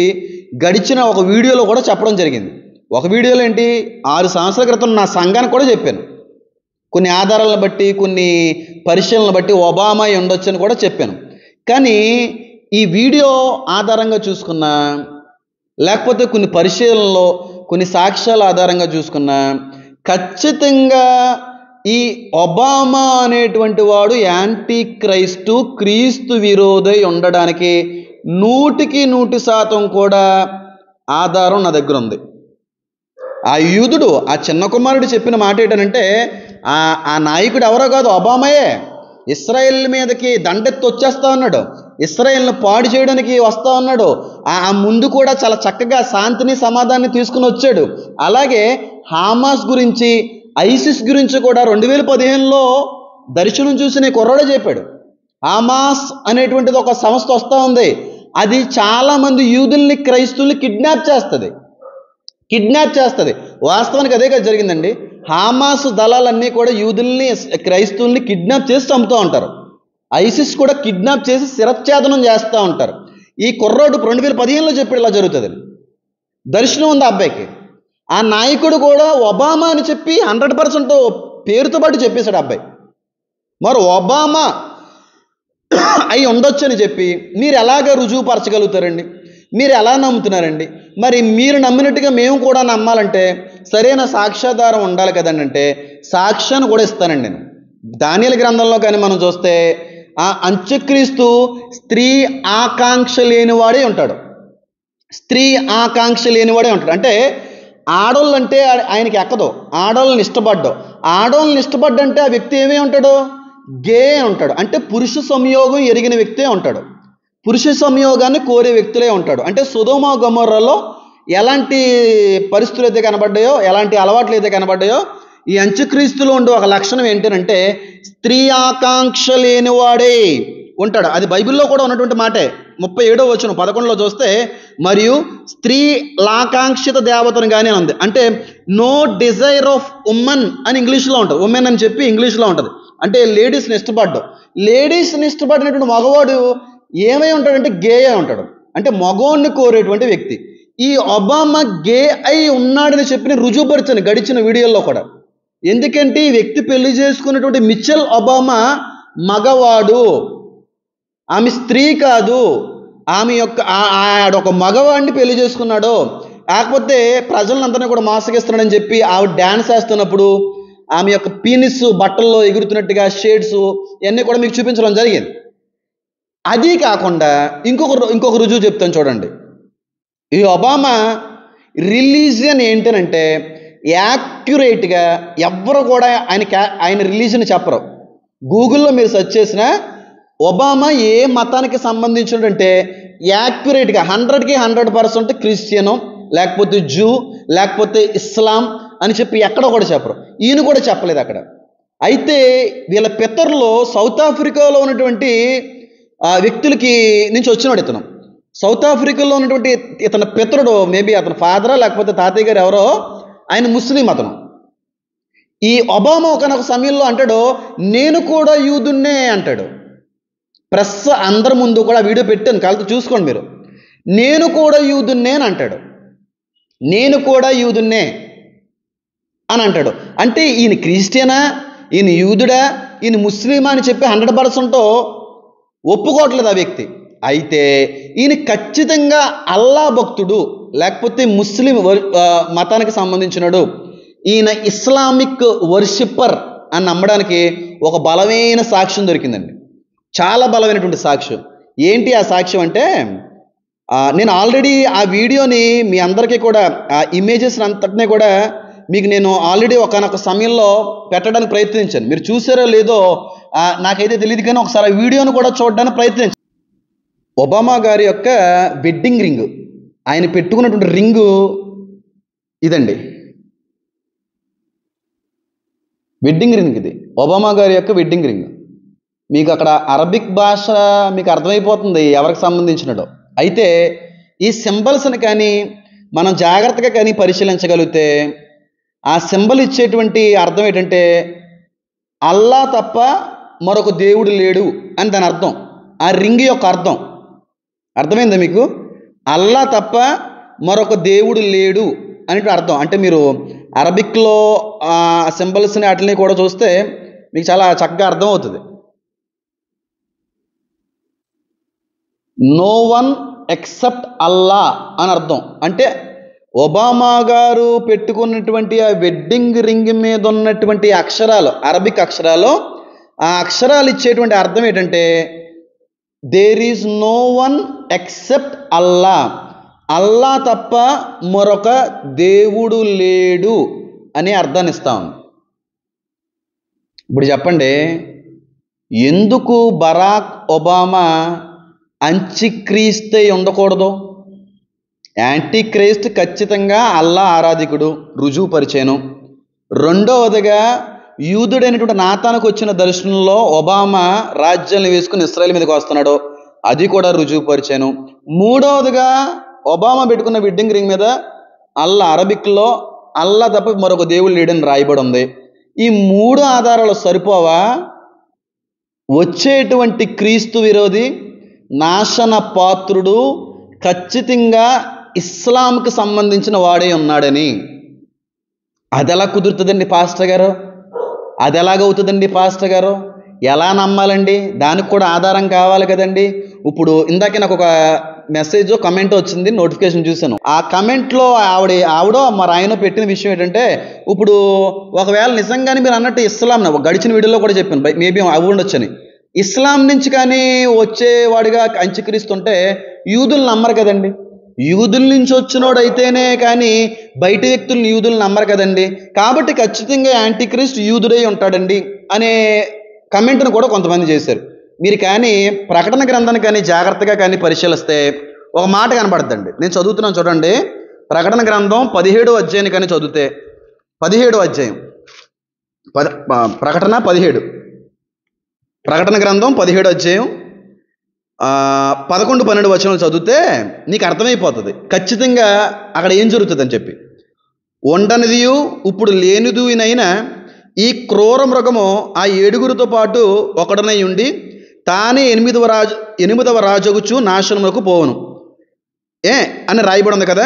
గడిచిన ఒక వీడియోలో కూడా చెప్పడం జరిగింది. ఒక వీడియోలో ఏంటి, 6 సంవత్సరాల క్రితం నా సంఘానికి కూడా చెప్పాను. కొన్ని ఆధారాలను బట్టి, కొన్ని పరిశీలనలు బట్టి ఒబామా ఉండొచ్చు అని కూడా చెప్పాను. కానీ ఈ వీడియో ఆధారంగా చూసుకున్నా, లేకపోతే కొన్ని పరిశీలనలో, కొన్ని సాక్ష్యాల ఆధారంగా చూసుకున్నా, ఖచ్చితంగా ఈ ఒబామా అనేటువంటి వాడు యాంటీ క్రీస్తు విరోధి ఉండడానికి 100% కూడా ఆధారం నా దగ్గర ఉంది. ఆ యూదుడు, ఆ చిన్న కుమారుడు చెప్పిన మాట ఏంటంటే, ఆ నాయకుడు ఎవరో కాదు, ఒబామాయే. ఇశ్రాయేల్ మీదకి దండెత్తి వచ్చేస్తా ఉన్నాడు, ఇశ్రాయేల్ని పాడు చేయడానికి వస్తా ఉన్నాడు. ఆ ముందు కూడా చాలా చక్కగా శాంతిని, సమాధానాన్ని తీసుకుని వచ్చాడు. అలాగే హామాస్ గురించి, ఐసిస్ గురించి కూడా 2015లో దర్శనం చూసి నీ కుర్రాడే చెప్పాడు. హామాస్ అనేటువంటిది ఒక సంస్థ వస్తూ ఉంది, అది చాలామంది యూదుల్ని, క్రైస్తవుల్ని కిడ్నాప్ చేస్తుంది. వాస్తవానికి అదే కదా జరిగిందండి. హామాస్ దళాలన్నీ కూడా యూదుల్ని, క్రైస్తవుల్ని కిడ్నాప్ చేసి చంపుతూ ఉంటారు. ఐసిస్ కూడా కిడ్నాప్ చేసి శిరచ్ఛేదనం చేస్తూ ఉంటారు. ఈ కుర్రోడు 2015లో చెప్పాడు ఇలా జరుగుతుంది. దర్శనం ఉంది ఆ అబ్బాయికి. ఆ నాయకుడు కూడా ఒబామా అని చెప్పి 100% పేరుతో పాటు చెప్పేశాడు అబ్బాయి. మరి ఒబామా అయి ఉండొచ్చు అని చెప్పి మీరు ఎలాగ రుజువుపరచగలుగుతారండి? మీరు ఎలా నమ్ముతున్నారండి? మరి మీరు నమ్మినట్టుగా మేము కూడా నమ్మాలంటే సరైన సాక్ష్యాధారం ఉండాలి కదండి. అంటే సాక్ష్యాన్ని కూడా ఇస్తానండి నేను. దానియేలు గ్రంథంలో కానీ మనం చూస్తే, ఆ అంత్యక్రీస్తు స్త్రీ ఆకాంక్ష లేనివాడే ఉంటాడు. అంటే ఆడోళ్ళు అంటే ఆయనకి ఎక్కదు, ఆడోళ్ళని ఇష్టపడ్డంటే ఆ వ్యక్తి ఏమై ఉంటాడు? గే ఉంటాడు. అంటే పురుష సంయోగం ఎరిగిన వ్యక్తే ఉంటాడు, పురుష సంయోగాన్ని కోరే వ్యక్తులే ఉంటాడు. అంటే సొదొమ గొమొర్రాలో ఎలాంటి పరిస్థితులు అయితే కనబడ్డాయో, ఎలాంటి అలవాట్లు అయితే కనబడ్డాయో, ఈ అంత్యక్రీస్తులో ఉండే ఒక లక్షణం ఏంటంటే స్త్రీ ఆకాంక్ష లేనివాడే ఉంటాడు. అది బైబిల్లో కూడా ఉన్నటువంటి మాటే. 37వ వచనం 11లో చూస్తే, మరియు స్త్రీ లాకాంక్షిత దేవతను కానీ ఉంది. అంటే నో డిజైర్ ఆఫ్ ఉమెన్ అని ఇంగ్లీష్లో ఉంటుంది. ఉమెన్ అని చెప్పి ఇంగ్లీష్లో ఉంటుంది. అంటే లేడీస్ని ఇష్టపడినటువంటి మగవాడు ఏమై ఉంటాడంటే గే అయి ఉంటాడు. అంటే మగవాడిని కోరేటువంటి వ్యక్తి. ఈ ఒబామా గే అయి ఉన్నాడని చెప్పి నేను రుజువుపరిచాను గడిచిన వీడియోల్లో కూడా. ఎందుకంటే ఈ వ్యక్తి పెళ్లి చేసుకున్నటువంటి మిచెల్ ఒబామా మగవాడు, ఆమె స్త్రీ కాదు. ఆమె యొక్క ఆడొక మగవాడిని పెళ్లి చేసుకున్నాడు. కాకపోతే ప్రజలందరినీ కూడా మోసగిస్తున్నాడని చెప్పి ఆవిడ డ్యాన్స్ వేస్తున్నప్పుడు ఆమె యొక్క పీనిస్ బట్టల్లో ఎగురుతున్నట్టుగా షేడ్స్ ఇవన్నీ కూడా మీకు చూపించడం జరిగింది. అది కాకుండా ఇంకొక రుజువు చెప్తాను చూడండి. ఈ ఒబామా రిలీజియన్ ఏంటనంటే యాక్యురేట్గా ఎవ్వరు కూడా ఆయన రిలీజియన్ చెప్పరు. గూగుల్లో మీరు సెర్చ్ చేసినా ఒబామా ఏ మతానికి సంబంధించినట్టే యాక్యురేట్గా 100కి 100% క్రిస్టియను, లేకపోతే జూ, లేకపోతే ఇస్లాం అని చెప్పి ఎక్కడ కూడా చెప్పరు. ఈయన కూడా చెప్పలేదు అక్కడ. అయితే వీళ్ళ పితరులు సౌత్ ఆఫ్రికాలో ఉన్నటువంటి వ్యక్తులకి నుంచి వచ్చినాడు ఇతను. సౌత్ ఆఫ్రికాలో ఉన్నటువంటి ఇతని పితరుడు, మేబీ అతని ఫాదరా లేకపోతే తాతయ్య గారు ఎవరో, ఆయన ముస్లిం అతను. ఈ ఒబామా ఒకనొక సమయంలో అంటాడు, నేను కూడా యూదున్నే అంటాడు. ప్రెస్ అందరి ముందు కూడా వీడియో పెట్టాను, కాళ్ళతో చూసుకోండి మీరు. నేను కూడా యూదున్నే అని అంటాడు. నేను కూడా యూదున్నే అని అంటాడు. అంటే ఈయన క్రిస్టియనా, ఈయన యూదుడా, ఈయన ముస్లిమా అని చెప్పి 100% ఒప్పుకోవట్లేదు ఆ వ్యక్తి. అయితే ఈయన ఖచ్చితంగా అల్లా భక్తుడు, లేకపోతే ముస్లిం మతానికి సంబంధించినడు, ఈయన ఇస్లామిక్ వర్షిప్పర్ అని నమ్మడానికి ఒక బలమైన సాక్ష్యం దొరికిందండి. చాలా బలమైనటువంటి సాక్ష్యం. ఏంటి ఆ సాక్ష్యం అంటే, నేను ఆల్రెడీ ఆ వీడియోని మీ అందరికీ కూడా ఆ ఇమేజెస్ అంతటినీ కూడా మీకు నేను ఆల్రెడీ ఒకనొక సమయంలో పెట్టడానికి ప్రయత్నించాను. మీరు చూసారో లేదో నాకైతే తెలియదు, కానీ ఒకసారి ఆ వీడియోను కూడా చూడడానికి ప్రయత్నించాను. ఒబామా గారి యొక్క వెడ్డింగ్ రింగ్, ఆయన పెట్టుకున్నటువంటి రింగు ఇదండి. వెడ్డింగ్ రింగ్ ఇది, ఒబామా గారి యొక్క వెడ్డింగ్ రింగ్. మీకు అక్కడ అరబిక్ భాష మీకు అర్థమైపోతుంది ఎవరికి సంబంధించినడో. అయితే ఈ సింబల్స్ని కానీ మనం జాగ్రత్తగా కానీ పరిశీలించగలిగితే ఆ సింబల్ ఇచ్చేటువంటి అర్థం ఏంటంటే అల్లా తప్ప మరొక దేవుడు లేడు అని దాని అర్థం. ఆ రింగ్ యొక్క అర్థమైందా మీకు? అల్లా తప్ప మరొక దేవుడు లేడు అనేటువంటి అర్థం. అంటే మీరు అరబిక్లో ఆ సింబల్స్ని వాటిని కూడా చూస్తే మీకు చాలా చక్కగా అర్థం అవుతుంది. నో వన్ ఎక్సెప్ట్ అల్లా అని అర్థం. అంటే ఒబామా గారు పెట్టుకున్నటువంటి ఆ వెడ్డింగ్ రింగ్ మీద ఉన్నటువంటి అక్షరాలు, అరబిక్ అక్షరాలు, ఆ అక్షరాలు ఇచ్చేటువంటి అర్థం ఏంటంటే there is no one except Allah, Allah తప్ప మరొక దేవుడు లేడు అనే అర్థాన్ని ఇస్తాం. ఇప్పుడు చెప్పండి, ఎందుకు బరాక్ ఒబామా అంత్యక్రీస్తు ఉండకూడదు? యాంటీ క్రైస్ట్ ఖచ్చితంగా అల్లా ఆరాధికుడు, రుజువు పరిచయం. రెండవదిగా యూదుడైనటువంటి నాతానుకు వచ్చిన దర్శనంలో ఒబామా రాజ్యాన్ని వేసుకుని ఇస్రాయేల్ మీదకి వస్తున్నాడు, అది కూడా రుజువు పరిచయం. మూడవదిగా ఒబామా పెట్టుకున్న వెడ్డింగ్ రింగ్ మీద అల్లా, అరబిక్లో అల్లా తప్ప మరొక దేవుడు లేడని రాయబడి ఉంది. ఈ 3 ఆధారాలు సరిపోవా? వచ్చేటువంటి క్రీస్తు విరోధి, నాశన పాత్రుడు ఖచ్చితంగా ఇస్లాంకి సంబంధించిన వాడే ఉన్నాడని. అది ఎలా కుదురుతుందండి పాస్టర్ గారు? అది ఎలాగవుతుందండి పాస్టర్ గారు? ఎలా నమ్మాలండి? దానికి కూడా ఆధారం కావాలి కదండి. ఇప్పుడు ఇందాకే నాకు ఒక మెసేజ్ కమెంట్ వచ్చింది, నోటిఫికేషన్ చూశాను. ఆ కమెంట్లో ఆవిడో మరి ఆయన పెట్టిన విషయం ఏంటంటే, ఇప్పుడు ఒకవేళ నిజంగానే మీరు అన్నట్టు ఇస్లాం, గడిచిన వీడియోలో కూడా చెప్పాను, మేబీ అవి ఉండొచ్చని, ఇస్లాం నుంచి కానీ వచ్చేవాడిగా అంత్యక్రీస్తుంటే యూదులు నమ్మరు కదండి. యూదుల నుంచి వచ్చినోడైతేనే కానీ బయట వ్యక్తులను యూదులు నమ్మరు కదండి. కాబట్టి ఖచ్చితంగా యాంటీక్రీస్ట్ యూదుడై ఉంటాడండి అనే కమెంట్ను కూడా కొంతమంది చేశారు. మీరు కానీ ప్రకటన గ్రంథాన్ని కానీ జాగ్రత్తగా కానీ పరిశీలిస్తే ఒక మాట కనబడుతుందండి. నేను చదువుతున్నాను చూడండి. ప్రకటన గ్రంథం 17వ అధ్యాయాన్ని కానీ చదివితే, 17వ అధ్యాయం, ప్రకటన గ్రంథం 17వ అధ్యాయం 11-12 వచనాలు చదివితే నీకు అర్థమైపోతుంది ఖచ్చితంగా అక్కడ ఏం జరుగుతుందని చెప్పి. ఉండనిదియు ఇప్పుడు లేనిదినైనా ఈ క్రూర మృగము ఆ 7గురితో పాటు ఒకడనై ఉండి తానే 8వ రాజగుచు నాశనములకు పోవును అని రాయబడి ఉంది కదా.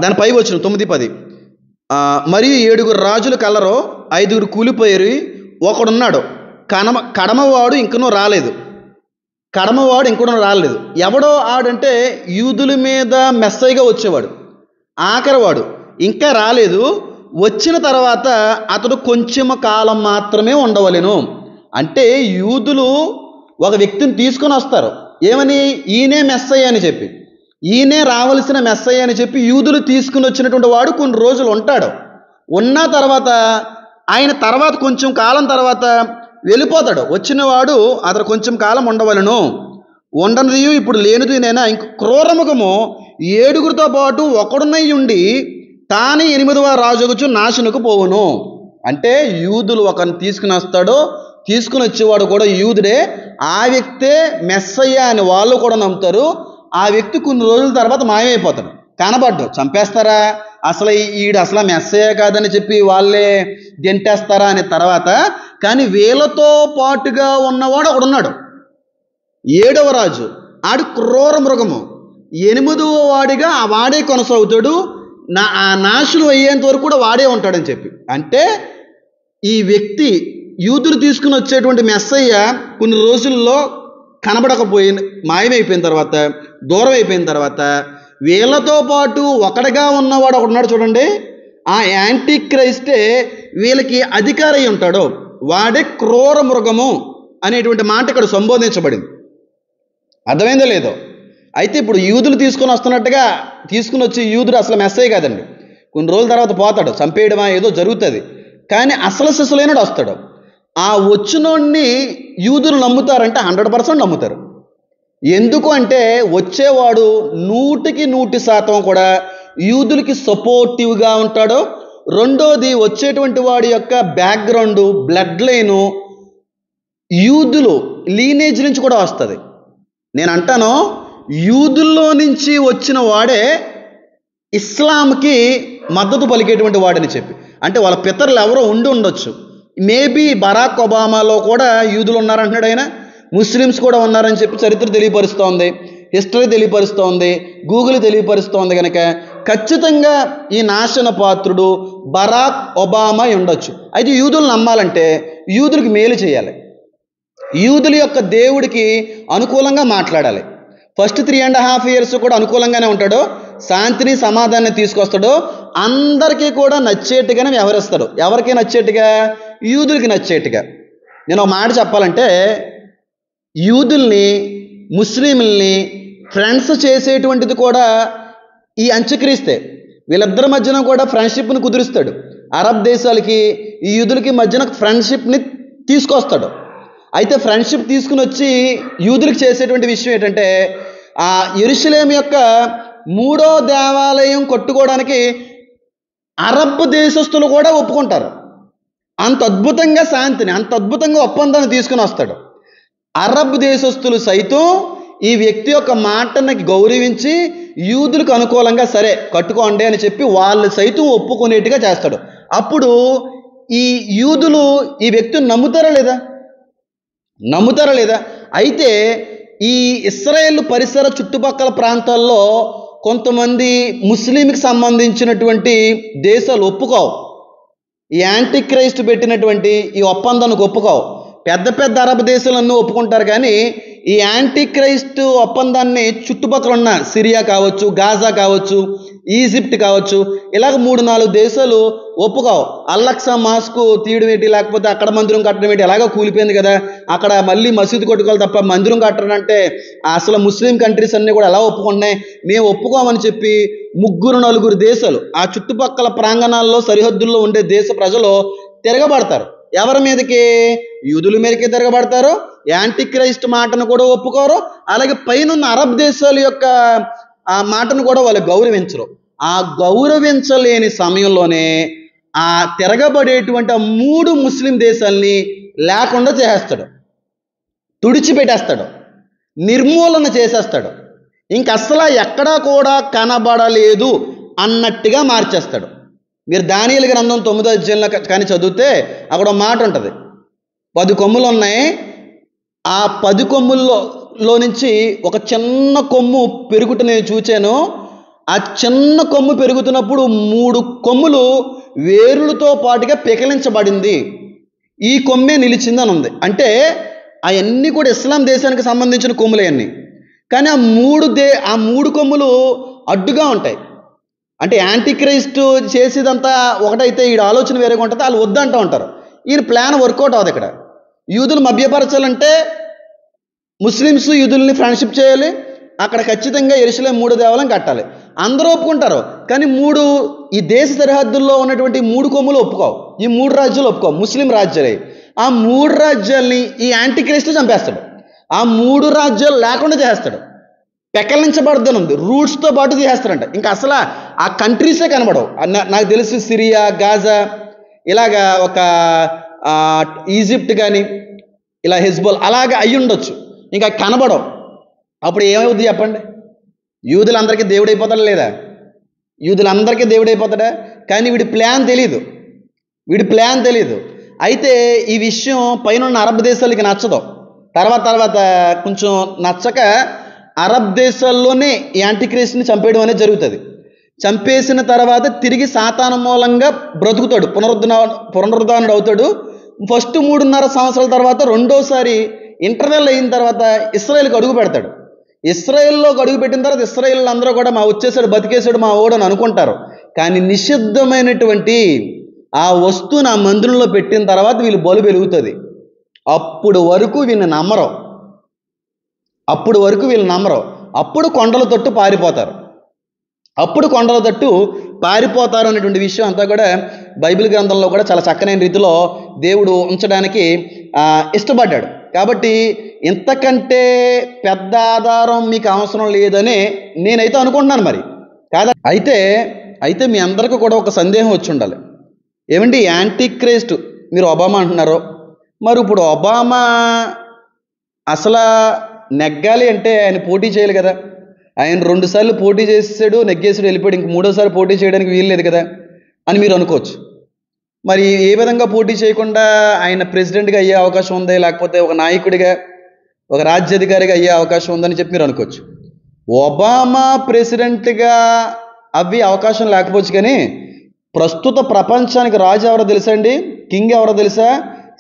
దాని పై వచ్చిన 9-10, మరియు 7 రాజులు కలరో 5 కూలిపోయారు, ఒకడున్నాడు, కడమవాడు ఇంకనూ రాలేదు. కడమవాడు ఇంకోటి రాలేదు. ఎవడో ఆడంటే యూదుల మీద మెస్సైగా వచ్చేవాడు. ఆఖరివాడు ఇంకా రాలేదు. వచ్చిన తర్వాత అతడు కొంచెం కాలం మాత్రమే ఉండవలెను. అంటే యూదులు ఒక వ్యక్తిని తీసుకొని వస్తారు. ఏమని? ఈయనే మెస్సయ్య అని చెప్పి, ఈయనే రావలసిన మెస్సయ్య అని చెప్పి యూదులు తీసుకుని వచ్చినటువంటి వాడు కొన్ని రోజులు ఉంటాడు. ఉన్న తర్వాత ఆయన తర్వాత కొంచెం కాలం తర్వాత వెళ్ళిపోతాడు. వచ్చినవాడు అతడు కొంచెం కాలం ఉండవలను. ఉండనిది ఇప్పుడు లేనిది నేనా ఇంక క్రూరముఖము 7 పాటు ఒకడునై ఉండి తానే 8వ రాజుగుచు నాశనకు పోవును. అంటే యూదులు ఒకరిని తీసుకుని వస్తాడు, తీసుకుని వచ్చేవాడు కూడా యూదుడే. ఆ వ్యక్తే మెస్సయ్య అని వాళ్ళు కూడా నమ్ముతారు. ఆ వ్యక్తి కొన్ని రోజుల తర్వాత మాయమైపోతాడు, కనబడ్డు. చంపేస్తారా? అసలు ఈడు అసలు మెస్సయ్య కాదని చెప్పి వాళ్ళే గెంటేస్తారా అనే తర్వాత, కానీ వీళ్ళతో పాటుగా ఉన్నవాడు ఒకడున్నాడు, 7వ రాజు. ఆడు క్రూర మృగము. 8వ వాడిగా ఆ వాడే కొనసాగుతాడు. ఆ నాశనం అయ్యేంత వరకు కూడా వాడే ఉంటాడని చెప్పి. అంటే ఈ వ్యక్తి యూదులు తీసుకుని వచ్చేటువంటి మెస్సయ్య కొన్ని రోజుల్లో మాయమైపోయిన తర్వాత, దూరం అయిపోయిన తర్వాత వీళ్ళతో పాటు ఒకటిగా ఉన్నవాడు ఒకడున్నాడు చూడండి. ఆ యాంటీ క్రైస్టే వీళ్ళకి అధికారి అయి ఉంటాడు. వాడే క్రూర మృగము అనేటువంటి మాట ఇక్కడ సంబోధించబడింది. అర్థమైందో లేదో? అయితే ఇప్పుడు యూదులు తీసుకొని వస్తున్నట్టుగా తీసుకుని వచ్చి యూదుడు అసలు మెస్సయ్య కాదండి. కొన్ని రోజుల తర్వాత పోతాడు, చంపేయడమా ఏదో జరుగుతుంది. కానీ అసలు శిశులైనడు వస్తాడు. ఆ వచ్చినోడిని యూదులు నమ్ముతారంటే 100% నమ్ముతారు. ఎందుకు అంటే వచ్చేవాడు 100% కూడా యూదులకి సపోర్టివ్గా ఉంటాడు. రెండోది, వచ్చేటువంటి వాడి యొక్క బ్యాక్గ్రౌండ్, బ్లడ్ లైను యూదులు లీనేజ్ నుంచి కూడా వస్తుంది. నేను అంటాను, యూదుల్లో నుంచి వచ్చిన వాడే ఇస్లాంకి మద్దతు పలికేటువంటి వాడని చెప్పి. అంటే వాళ్ళ పితరులు ఎవరో ఉండి ఉండొచ్చు. మేబీ బరాక్ ఒబామాలో కూడా యూదులు ఉన్నారంటున్నాడు ఆయన. ముస్లిమ్స్ కూడా ఉన్నారని చెప్పి చరిత్ర తెలియపరుస్తోంది, హిస్టరీ తెలియపరుస్తోంది, గూగుల్ తెలియపరుస్తోంది. కనుక ఖచ్చితంగా ఈ నాశన పాత్రుడు బరాక్ ఒబామా ఉండొచ్చు. అయితే యూదులు నమ్మాలంటే యూదులకి మేలు చేయాలి, యూదుల యొక్క దేవుడికి అనుకూలంగా మాట్లాడాలి. ఫస్ట్ 3.5 years కూడా అనుకూలంగానే ఉంటాడు, శాంతిని సమాధానాన్ని తీసుకొస్తాడు, అందరికీ కూడా నచ్చేట్టుగానే వ్యవహరిస్తాడు. ఎవరికి నచ్చేట్టుగా? యూదులకి నచ్చేట్టుగా. నేను ఒక మాట చెప్పాలంటే, యూదుల్ని ముస్లింల్ని ఫ్రెండ్స్ చేసేటువంటిది కూడా ఈ అంత్యక్రీస్తే. వీళ్ళిద్దరి మధ్యన కూడా ఫ్రెండ్షిప్ని కుదురుస్తాడు. అరబ్ దేశాలకి ఈ యూదులకి మధ్యన ఫ్రెండ్షిప్ని తీసుకొస్తాడు. అయితే ఫ్రెండ్షిప్ తీసుకుని వచ్చి యూదులకు చేసేటువంటి విషయం ఏంటంటే, ఆ యెరూషలేము యొక్క 3వ దేవాలయం కట్టుకోవడానికి అరబ్ దేశస్తులు కూడా ఒప్పుకుంటారు. అంత అద్భుతంగా శాంతిని, అంత అద్భుతంగా ఒప్పందాన్ని తీసుకుని వస్తాడు. అరబ్ దేశస్తులు సైతం ఈ వ్యక్తి యొక్క మాటని గౌరవించి యూదులకు అనుకూలంగా సరే కట్టుకోండి అని చెప్పి వాళ్ళు సైతం ఒప్పుకునేట్టుగా చేస్తాడు. అప్పుడు ఈ యూదులు ఈ వ్యక్తిని నమ్ముతారా లేదా? అయితే ఈ ఇశ్రాయేల్ పరిసర చుట్టుపక్కల ప్రాంతాల్లో కొంతమంది ముస్లింకి సంబంధించినటువంటి దేశాలు ఒప్పుకోవు. ఈ యాంటీ క్రైస్ట్ పెట్టినటువంటి ఈ ఒప్పందానికి ఒప్పుకోవు. పెద్ద పెద్ద అరబ్ దేశాలన్నీ ఒప్పుకుంటారు, కానీ ఈ యాంటీ క్రైస్ట్ ఒప్పందాన్ని చుట్టుపక్కల ఉన్న సిరియా కావచ్చు, గాజా కావచ్చు, ఈజిప్ట్ కావచ్చు, ఇలాగ 3-4 దేశాలు ఒప్పుకోవు. అల్లక్సా మాస్కు తీయడం ఏంటి, లేకపోతే అక్కడ మందిరం కట్టడం ఏంటి, ఎలాగో కూలిపోయింది కదా, అక్కడ మళ్ళీ మసీదు కొట్టుకోవాలి తప్ప మందిరం కట్టడం అంటే అసలు ముస్లిం కంట్రీస్ అన్నీ కూడా ఎలా ఒప్పుకుంటున్నాయి, మేము ఒప్పుకోమని చెప్పి 3-4 దేశాలు ఆ చుట్టుపక్కల ప్రాంగణాల్లో సరిహద్దుల్లో ఉండే దేశ ప్రజలు తిరగబడతారు. ఎవరి మీదకి? యూదుల మీదకి తిరగబడతారు. యాంటీ క్రైస్ట్ మాటను కూడా ఒప్పుకోరు. అలాగే పైనున్న అరబ్ దేశాల యొక్క ఆ మాటను కూడా వాళ్ళు గౌరవించరు. ఆ గౌరవించలేని సమయంలోనే ఆ తిరగబడేటువంటి 3 ముస్లిం దేశాలని లేకుండా చేసేస్తాడు, తుడిచిపెట్టేస్తాడు, నిర్మూలన చేసేస్తాడు. ఇంక అసలు ఎక్కడా కూడా కనబడలేదు అన్నట్టుగా మార్చేస్తాడు. మీరు దానియేలు గ్రంథం 9వ అధ్యాయంలో కానీ చదివితే అక్కడ ఒక మాట ఉంటుంది. 10 కొమ్ములు ఉన్నాయి. ఆ 10 కొమ్ముల్లో నుంచి ఒక చిన్న కొమ్ము పెరుగుట నేను చూచాను. ఆ చిన్న కొమ్ము పెరుగుతున్నప్పుడు 3 కొమ్ములు వేరులతో పాటుగా పెకిలించబడింది, ఈ కొమ్మే నిలిచిందని ఉంది. అంటే అవన్నీ కూడా ఇస్లాం దేశానికి సంబంధించిన కొమ్ములు అవన్నీ. కానీ ఆ మూడు కొమ్ములు అడ్డుగా ఉంటాయి. అంటే యాంటీ క్రైస్ట్ చేసేదంతా ఒకటైతే ఈడ ఆలోచన వేరేగా ఉంటుంది, వాళ్ళు వద్దంటూ ఉంటారు. ఈయన ప్లాన్ వర్కౌట్ అవ్వదు. ఇక్కడ యూదులు మభ్యపరచాలంటే ముస్లిమ్స్ యూదుల్ని ఫ్రెండ్షిప్ చేయాలి, అక్కడ ఖచ్చితంగా యెరూషలేము 3 దేవాలయం కట్టాలి. అందరూ ఒప్పుకుంటారు, కానీ ఈ దేశ సరిహద్దుల్లో ఉన్నటువంటి 3 కొమ్ములు ఒప్పుకోవు. ఈ 3 రాజ్యాలు ఒప్పుకోవు, ముస్లిం రాజ్యాలే. ఆ 3 రాజ్యాల్ని ఈ యాంటీ క్రైస్ట్ చంపేస్తాడు. ఆ 3 రాజ్యాలు లేకుండా చేస్తాడు. పెకలించబడుద్దని ఉంది, రూట్స్తో పాటు తీసేస్తాడంట. ఇంకా అసలు ఆ కంట్రీసే కనబడవు. నాకు తెలిసి సిరియా, గాజా, ఇలాగా ఒక ఈజిప్ట్ కానీ ఇలా హెజ్బోల్ అలాగా అయ్యి ఉండొచ్చు, ఇంకా కనబడవు. అప్పుడు ఏమవుద్ది చెప్పండి? యూదులందరికీ దేవుడు అయిపోతాడా లేదా? యూదులందరికీ దేవుడు అయిపోతాడా? కానీ వీడి ప్లాన్ తెలీదు. అయితే ఈ విషయం పైన అరబ్ దేశాలకి నచ్చదు. తర్వాత కొంచెం నచ్చక అరబ్ దేశాల్లోనే ఈ యాంటీక్రైస్ట్ని చంపేయడం అనేది జరుగుతుంది. చంపేసిన తర్వాత తిరిగి సాతాను మూలంగా బ్రతుకుతాడు, పునరుద్ధానుడు అవుతాడు. ఫస్ట్ 3.5 సంవత్సరాల తర్వాత రెండోసారి ఇంటర్వెల్ అయిన తర్వాత ఇస్రాయేల్కి అడుగు పెడతాడు. ఇస్రాయేల్లోకి అడుగు పెట్టిన తర్వాత ఇస్రాయేల్ అందరూ కూడా వచ్చేసాడు, బతికేసాడు మా ఓడు అని అనుకుంటారు. కానీ నిషిద్ధమైనటువంటి ఆ వస్తువుని ఆ మందిరంలో పెట్టిన తర్వాత వీళ్ళు బలు వెలుగుతుంది. అప్పుడు వరకు వీళ్ళని నమ్మరు. అప్పుడు కొండల తట్టు పారిపోతారు అనేటువంటి విషయం అంతా కూడా బైబిల్ గ్రంథంలో కూడా చాలా చక్కనైన రీతిలో దేవుడు ఉంచడానికి ఇష్టపడ్డాడు. కాబట్టి ఇంతకంటే పెద్ద ఆధారం మీకు అవసరం లేదని నేనైతే అనుకుంటున్నాను. మరి కాదా? అయితే మీ అందరికీ కూడా ఒక సందేహం వచ్చి ఉండాలి. ఏమండి, యాంటీ క్రైస్ట్ మీరు ఒబామా అంటున్నారు, మరి ఇప్పుడు ఒబామా అసలు నెగ్గాలి అంటే ఆయన పోటీ చేయాలి కదా. ఆయన 2 సార్లు పోటీ చేసాడు, నెగ్గేసాడు, వెళ్ళిపోయాడు. ఇంక 3ఓసారి పోటీ చేయడానికి వీల్లేదు కదా అని మీరు అనుకోవచ్చు. మరి ఏ విధంగా పోటీ చేయకుండా ఆయన ప్రెసిడెంట్గా అయ్యే అవకాశం ఉంది, లేకపోతే ఒక నాయకుడిగా, ఒక రాజ్యాధికారిగా అయ్యే అవకాశం ఉందని చెప్పి మీరు అనుకోవచ్చు. ఒబామా ప్రెసిడెంట్గా అవి అవకాశం లేకపోవచ్చు, కానీ ప్రస్తుత ప్రపంచానికి రాజు ఎవరో తెలుసా అండి? కింగ్ ఎవరో తెలుసా?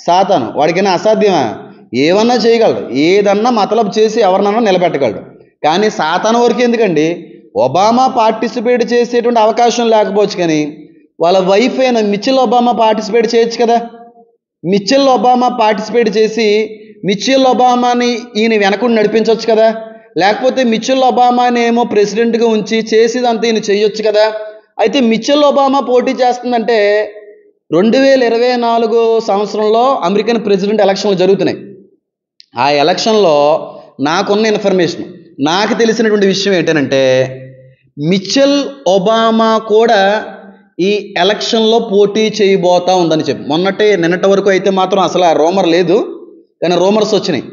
సాతాను. వాడికైనా అసాధ్యమా? ఏమన్నా చేయగలడు, ఏదన్నా మతలబు చేసి ఎవరినన్నా నిలబెట్టగలడు. కానీ సాతాను వరకు ఎందుకండి? ఒబామా పార్టిసిపేట్ చేసేటువంటి అవకాశం లేకపోవచ్చు, కానీ వాళ్ళ వైఫ్ అయిన మిచెల్ ఒబామా పార్టిసిపేట్ చేయొచ్చు కదా. మిచెల్ ఒబామా పార్టిసిపేట్ చేసి మిచెల్ ఒబామాని ఈయన వెనకుండా నడిపించవచ్చు కదా. లేకపోతే మిచెల్ ఒబామాని ఏమో ప్రెసిడెంట్గా ఉంచి చేసేదంతా ఈయన చేయొచ్చు కదా. అయితే మిచెల్ ఒబామా పోటీ చేస్తుందంటే 2024 సంవత్సరంలో అమెరికన్ ప్రెసిడెంట్ ఎలక్షన్లు జరుగుతున్నాయి. ఆ ఎలక్షన్లో నాకున్న ఇన్ఫర్మేషన్, నాకు తెలిసినటువంటి విషయం ఏంటంటే మిచెల్ ఒబామా కూడా ఈ ఎలక్షన్లో పోటీ చేయబోతా ఉందని చెప్పి నిన్నటి వరకు అయితే మాత్రం అసలు ఆ రూమర్ లేదు, కానీ రూమర్స్ వచ్చినాయి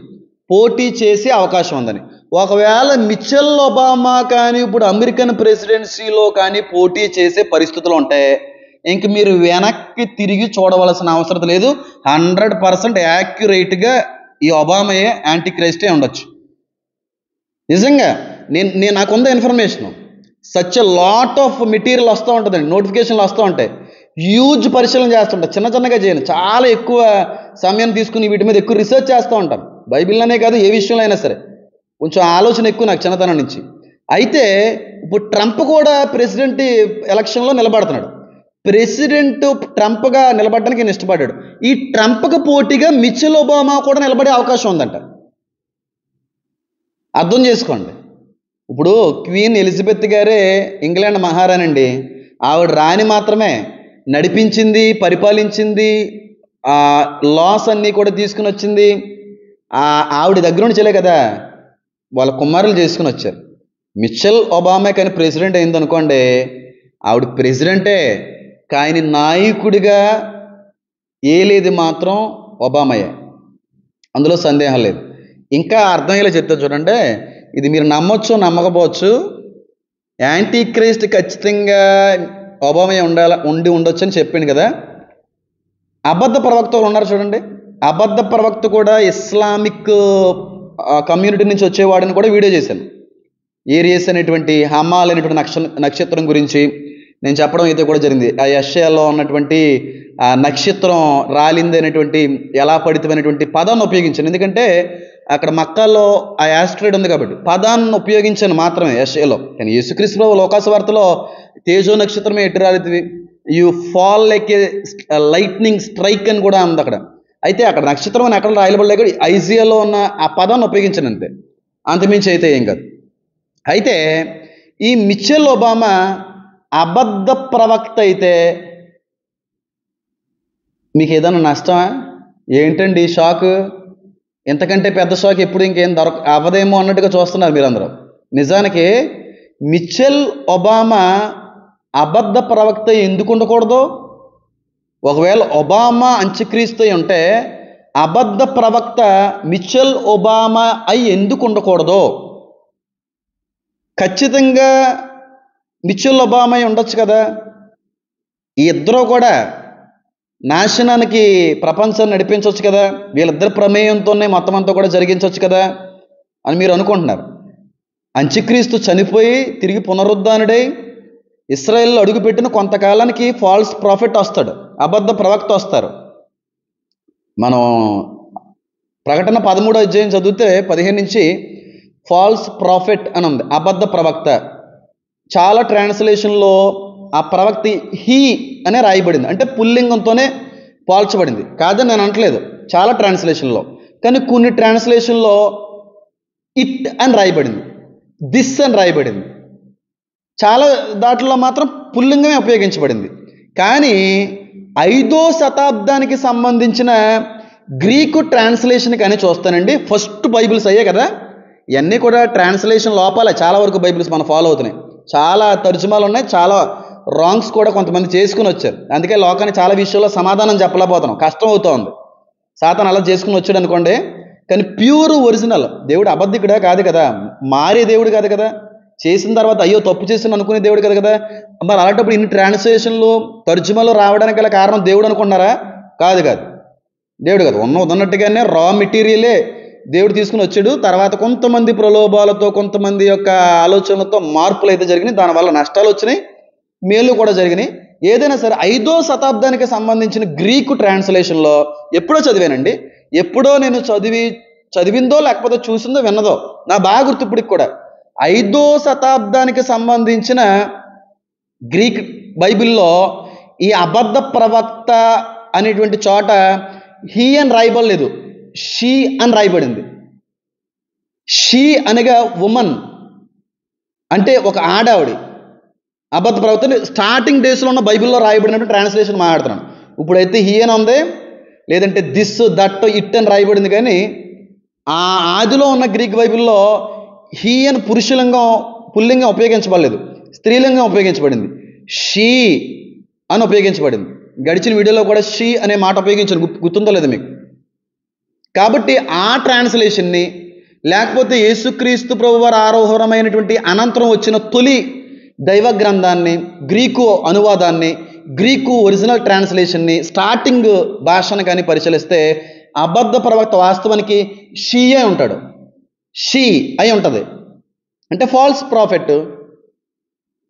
పోటీ చేసే అవకాశం ఉందని. ఒకవేళ మిచెల్ ఒబామా కానీ ఇప్పుడు అమెరికన్ ప్రెసిడెన్సీలో కానీ పోటీ చేసే పరిస్థితులు ఉంటాయి, ఇంక మీరు వెనక్కి తిరిగి చూడవలసిన అవసరం లేదు. 100% యాక్యురేట్గా ఈ ఒబామాయే యాంటీ క్రైస్టే ఉండొచ్చు. నిజంగా నాకుంద information. Such a lot of material వస్తూ ఉంటుందండి, నోటిఫికేషన్లు వస్తూ ఉంటాయి. హ్యూజ్ పరిశీలన చేస్తుంటాం, చిన్నగా చేయను, చాలా ఎక్కువ సమయం తీసుకుని వీటి మీద ఎక్కువ రీసెర్చ్ చేస్తూ ఉంటాం. బైబిల్లోనే కాదు, ఏ విషయంలో అయినా సరే కొంచెం ఆలోచన ఎక్కువ నాకు చిన్నతనం నుంచి. అయితే ఇప్పుడు ట్రంప్ కూడా ప్రెసిడెంట్ ఎలక్షన్లో నిలబడుతున్నాడు. ప్రెసిడెంట్ ట్రంప్గా నిలబడడానికి ఈయన ఇష్టపడ్డాడు. ఈ ట్రంప్కి పోటీగా మిచెల్ ఒబామా కూడా నిలబడే అవకాశం ఉందంట. అర్థం చేసుకోండి. ఇప్పుడు క్వీన్ ఎలిజబెత్ గారే ఇంగ్లాండ్ మహారాణి అండి. ఆవిడ రాణి మాత్రమే నడిపించింది, పరిపాలించింది, లాస్ అన్నీ కూడా తీసుకుని వచ్చింది. ఆవిడ దగ్గర నుంచి చేయలే కదా, వాళ్ళ కుమారులు చేసుకుని వచ్చారు. మిచెల్ ఒబామా కానీ ప్రెసిడెంట్ అయిందనుకోండి, ఆవిడ ప్రెసిడెంటే, కానీ నాయకుడిగా ఏలేది మాత్రం ఒబామాయే, అందులో సందేహం లేదు. ఇంకా అర్థమయ్యేలా చెప్తా చూడండి, ఇది మీరు నమ్మొచ్చు నమ్మకపోవచ్చు. యాంటీ క్రైస్ట్ ఖచ్చితంగా ఒబామాయే ఉండొచ్చు అని చెప్పింది కదా. అబద్ధ ప్రవక్తలు ఉన్నారు చూడండి. అబద్ధ ప్రవక్త కూడా ఇస్లామిక్ కమ్యూనిటీ నుంచి వచ్చేవాడిని కూడా వీడియో చేశాను. ఏరియస్ అనేటువంటి హమాల్ అనేటువంటి నక్షత్రం గురించి నేను చెప్పడం అయితే కూడా జరిగింది. ఆ యెషయాలో ఉన్నటువంటి ఆ నక్షత్రం రాలింది అనేటువంటి ఎలా పడితమైనటువంటి పదాన్ని ఉపయోగించాను. ఎందుకంటే అక్కడ మక్కాలో ఆ యాస్ట్రాయిడ్ ఉంది కాబట్టి పదాన్ని ఉపయోగించాను మాత్రమే యెషయాలో. కానీ యేసుక్రీస్తు ప్రభువు లోకాసువార్తలో తేజో నక్షత్రమే ఎటు రాలితివి, you fall like a lightning strike అని కూడా ఉంది అక్కడ. అయితే అక్కడ నక్షత్రం అని ఎక్కడ రాయబడలేదు, ఐజియాలో ఉన్న ఆ పదాన్ని ఉపయోగించాను అంతే, అంతమించి అయితే ఏం కాదు. అయితే ఈ మిచెల్ ఒబామా అబద్ధ ప్రవక్త అయితే మీకు ఏదైనా నష్టమా? ఏంటండి షాక్? ఇంతకంటే పెద్ద షాక్ ఎప్పుడు ఇంకేం అవ్వదేమో అన్నట్టుగా చూస్తున్నారు మీరందరూ. నిజానికి మిచెల్ ఒబామా అబద్ధ ప్రవక్త ఎందుకు ఉండకూడదు? ఒకవేళ ఒబామా అంత్యక్రీస్తు ఉంటే అబద్ధ ప్రవక్త మిచెల్ ఒబామా అయి ఎందుకు ఉండకూడదు? ఖచ్చితంగా మిచెల్ ఒబామా ఉండొచ్చు కదా. ఈ ఇద్దరు కూడా నాశనానికి ప్రపంచాన్ని నడిపించవచ్చు కదా, వీళ్ళిద్దరు ప్రమేయంతోనే మొత్తం అంతా కూడా జరిగించవచ్చు కదా అని మీరు అనుకుంటున్నారు. అంత్యక్రీస్తు చనిపోయి తిరిగి పునరుద్ధానుడై ఇశ్రాయేల్లో అడుగుపెట్టిన కొంతకాలానికి ఫాల్స్ ప్రాఫిట్ వస్తాడు, అబద్ధ ప్రవక్త వస్తారు. మనం ప్రకటన 13వ అధ్యాయం చదివితే 15 నుంచి ఫాల్స్ ప్రాఫిట్ అని ఉంది, అబద్ధ ప్రవక్త. చాలా ట్రాన్స్లేషన్లో ఆ ప్రవక్త హీ అనే రాయబడింది, అంటే పుల్లింగంతోనే పోల్చబడింది. కాదని నేను అనట్లేదు చాలా ట్రాన్స్లేషన్లో, కానీ కొన్ని ట్రాన్స్లేషన్లో ఇట్ అని రాయబడింది, దిస్ అని రాయబడింది. చాలా దాంట్లో మాత్రం పుల్లింగమే ఉపయోగించబడింది. కానీ 5వ శతాబ్దానికి సంబంధించిన గ్రీకు ట్రాన్స్లేషన్ కానీ చూస్తానండి, ఫస్ట్ బైబిల్స్ అయ్యే కదా, ఇవన్నీ కూడా ట్రాన్స్లేషన్ లోపాలే. చాలా వరకు బైబిల్స్ మనం ఫాలో అవుతున్నాయి, చాలా తర్జుమాలు ఉన్నాయి, చాలా రాంగ్స్ కూడా కొంతమంది చేసుకుని వచ్చారు. అందుకే లోకానికి చాలా విషయాల్లో సమాధానం చెప్పలేకపోతున్నాం, కష్టం అవుతూ ఉంది. సాతాను అలా చేసుకుని వచ్చాడు అనుకోండి, కానీ ప్యూర్ ఒరిజినల్ దేవుడు అబద్ధికుడా కాదు కదా, మారే దేవుడు కాదు కదా, చేసిన తర్వాత అయ్యో తప్పు చేసిన అనుకునే దేవుడు కదా కదా. మరి అలాంటప్పుడు ఇన్ని ట్రాన్స్లేషన్లు తర్జుమాలు రావడానికి గల కారణం దేవుడు అనుకుంటున్నారా? కాదు కాదు, దేవుడు కాదు. ఉన్నట్టుగానే రా మెటీరియలే దేవుడు తీసుకుని వచ్చాడు. తర్వాత కొంతమంది ప్రలోభాలతో, కొంతమంది యొక్క ఆలోచనలతో మార్పులు అయితే జరిగినాయి, దానివల్ల నష్టాలు వచ్చినాయి, మేలు కూడా జరిగినాయి. ఏదైనా సరే 5వ శతాబ్దానికి సంబంధించిన గ్రీకు ట్రాన్స్లేషన్లో ఎప్పుడో చదివానండి, ఎప్పుడో నేను చదివిందో లేకపోతే చూసిందో విన్నదో నా బాగా గుర్తు ఇప్పటికి కూడా. 5వ శతాబ్దానికి సంబంధించిన గ్రీక్ బైబిల్లో ఈ అబద్ధ ప్రవక్త అనేటువంటి చోట హీ అని రాయబడలేదు, షీ అని రాయబడింది. షీ అనగా ఉమన్, అంటే ఒక ఆడావిడి. అబద్ధ ప్రవక్త స్టార్టింగ్ డేస్లో ఉన్న బైబిల్లో రాయబడినట్టు ట్రాన్స్లేషన్ మాట్లాడుతున్నాను. ఇప్పుడైతే హీ అని ఉంది, లేదంటే దిస్ దట్ ఇట్ అని రాయబడింది. కానీ ఆ ఆదిలో ఉన్న గ్రీక్ బైబిల్లో హీ అని పుల్లింగం ఉపయోగించబడలేదు, స్త్రీలింగం ఉపయోగించబడింది, షీ అని ఉపయోగించబడింది. గడిచిన వీడియోలో కూడా షీ అనే మాట ఉపయోగించాను, గుర్తుందో లేదు మీకు. కాబట్టి ఆ ట్రాన్స్లేషన్ని, లేకపోతే యేసుక్రీస్తు ప్రభువారి ఆరోహణమైనటువంటి అనంతరం వచ్చిన తొలి దైవ గ్రంథాన్ని, గ్రీకు అనువాదాన్ని, గ్రీకు ఒరిజినల్ ట్రాన్స్లేషన్ని, స్టార్టింగ్ భాషను కానీ పరిశీలిస్తే అబద్ధ ప్రవక్త వాస్తవానికి షీయే ఉంటాడు, షీ అయి ఉంటుంది, అంటే ఫాల్స్ ప్రాఫిట్.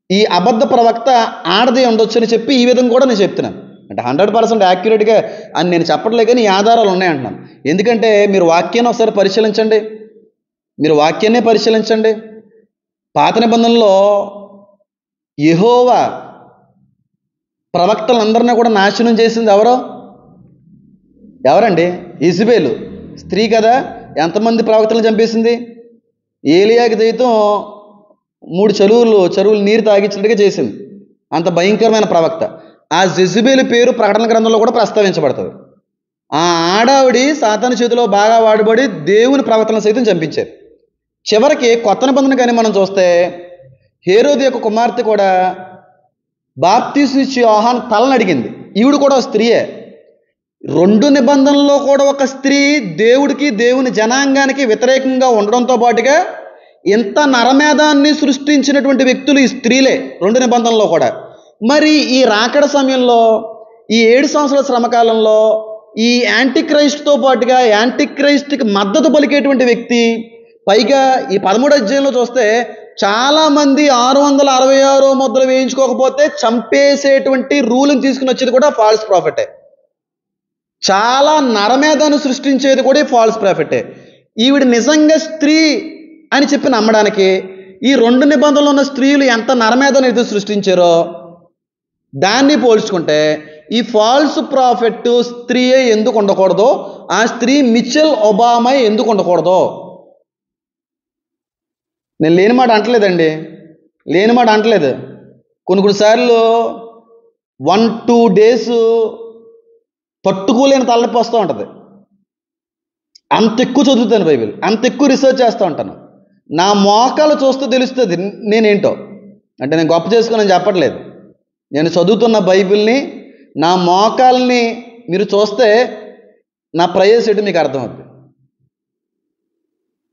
ఈ అబద్ధ ప్రవక్త ఆడదే ఉండొచ్చు అని చెప్పి ఈ విధంగా కూడా నేను చెప్తున్నాను. అంటే 100% యాక్యురేట్గా అని నేను చెప్పట్లే, కానీ ఈ ఆధారాలు ఉన్నాయంటున్నాను. ఎందుకంటే మీరు వాక్యాన్ని ఒకసారి పరిశీలించండి, మీరు వాక్యాన్నే పరిశీలించండి. పాత నిబంధనలో యెహోవా ప్రవక్తలందరినీ కూడా నాశనం చేసింది ఎవరండి? ఇజబేలు స్త్రీ కదా, ఎంతమంది ప్రవక్తలను చంపేసింది? ఏలియాకి సైతం 3 చెరువులు నీరు తాగించినట్టుగా చేసింది, అంత భయంకరమైన ప్రవక్త. ఆ జెజబేలు పేరు ప్రకటన గ్రంథంలో కూడా ప్రస్తావించబడుతుంది. ఆ ఆడావిడి సాతాను చేతిలో బాగా వాడబడి దేవుని ప్రవక్తలను సైతం చంపించారు. చివరికి కొత్త నిబంధన కానీ మనం చూస్తే హేరోదు యొక్క కుమార్తె కూడా బాప్తీసు ఇచ్చి యోహాను తలను అడిగింది, ఈవిడ కూడా స్త్రీయే. 2 నిబంధనల్లో కూడా ఒక స్త్రీ దేవుడికి, దేవుని జనాంగానికి వ్యతిరేకంగా ఉండడంతో పాటుగా ఇంత నరమేధాన్ని సృష్టించినటువంటి వ్యక్తులు ఈ స్త్రీలే 2 నిబంధనల్లో కూడా. మరి ఈ రాకడ సమయంలో, ఈ 7 సంవత్సరాల శ్రమకాలంలో ఈ యాంటీక్రైస్ట్తో పాటుగా యాంటీక్రైస్ట్కి మద్దతు పలికేటువంటి వ్యక్తి, పైగా ఈ 13వ అధ్యాయంలో చూస్తే చాలామంది 666 ముద్రలు వేయించుకోకపోతే చంపేసేటువంటి రూల్ని తీసుకుని వచ్చేది కూడా ఫాల్స్ ప్రాఫిటే. చాలా నరమేధను సృష్టించేది కూడా ఈ ఫాల్స్ ప్రాఫిటే. ఈవిడ నిజంగా స్త్రీ అని చెప్పి నమ్మడానికి ఈ 2 నిబంధనలు ఉన్న స్త్రీలు ఎంత నరమేధను అయితే సృష్టించారో దాన్ని పోల్చుకుంటే ఈ ఫాల్స్ ప్రాఫిట్ స్త్రీయే ఎందుకు ఉండకూడదో, ఆ స్త్రీ మిచెల్ ఒబామా ఎందుకు ఉండకూడదో. నేను లేని మాట అంటలేదండి, లేని మాట అంటలేదు. కొన్నిసార్లు 1-2 డేస్ తట్టుకోలేని తలనొప్పి వస్తూ ఉంటుంది. అంత ఎక్కువ చదువుతాను బైబిల్, అంత ఎక్కువ రీసెర్చ్ చేస్తూ ఉంటాను. నా మోకాలు చూస్తే తెలుస్తుంది నేనేంటో. అంటే నేను గొప్ప చేసుకుని చెప్పట్లేదు. నేను చదువుతున్న బైబిల్ని, నా మోకాల్ని మీరు చూస్తే నా ప్రయాస ఏంటో మీకు అర్థమవుతుంది.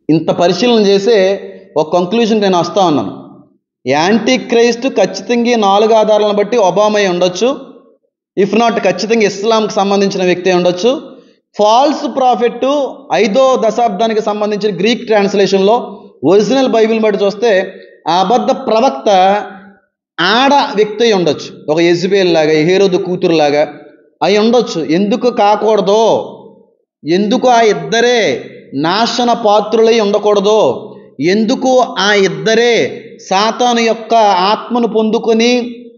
ఇంత పరిశీలన చేసే ఒక కంక్లూజన్ నేను వస్తూ ఉన్నాను. యాంటీ క్రైస్ట్ ఖచ్చితంగా 4 ఆధారాలను బట్టి ఒబామా ఉండొచ్చు. ఇఫ్ నాట్ ఖచ్చితంగా ఇస్లాంకి సంబంధించిన వ్యక్తి ఉండొచ్చు. ఫాల్స్ ప్రాఫిట్ 5వ దశాబ్దానికి సంబంధించిన గ్రీక్ ట్రాన్స్లేషన్లో ఒరిజినల్ బైబిల్ బట్టి చూస్తే ఆ అబద్ధ ప్రవక్త ఆడ వ్యక్తి ఉండొచ్చు. ఒక యెజబెల్ లాగా, హేరోదు కూతురులాగా అయి ఉండొచ్చు. ఎందుకు కాకూడదో, ఎందుకు ఆ ఇద్దరే నాశన పాత్రులై ఉండకూడదో, ఎందుకు ఆ ఇద్దరే సాతాను యొక్క ఆత్మను పొందుకొని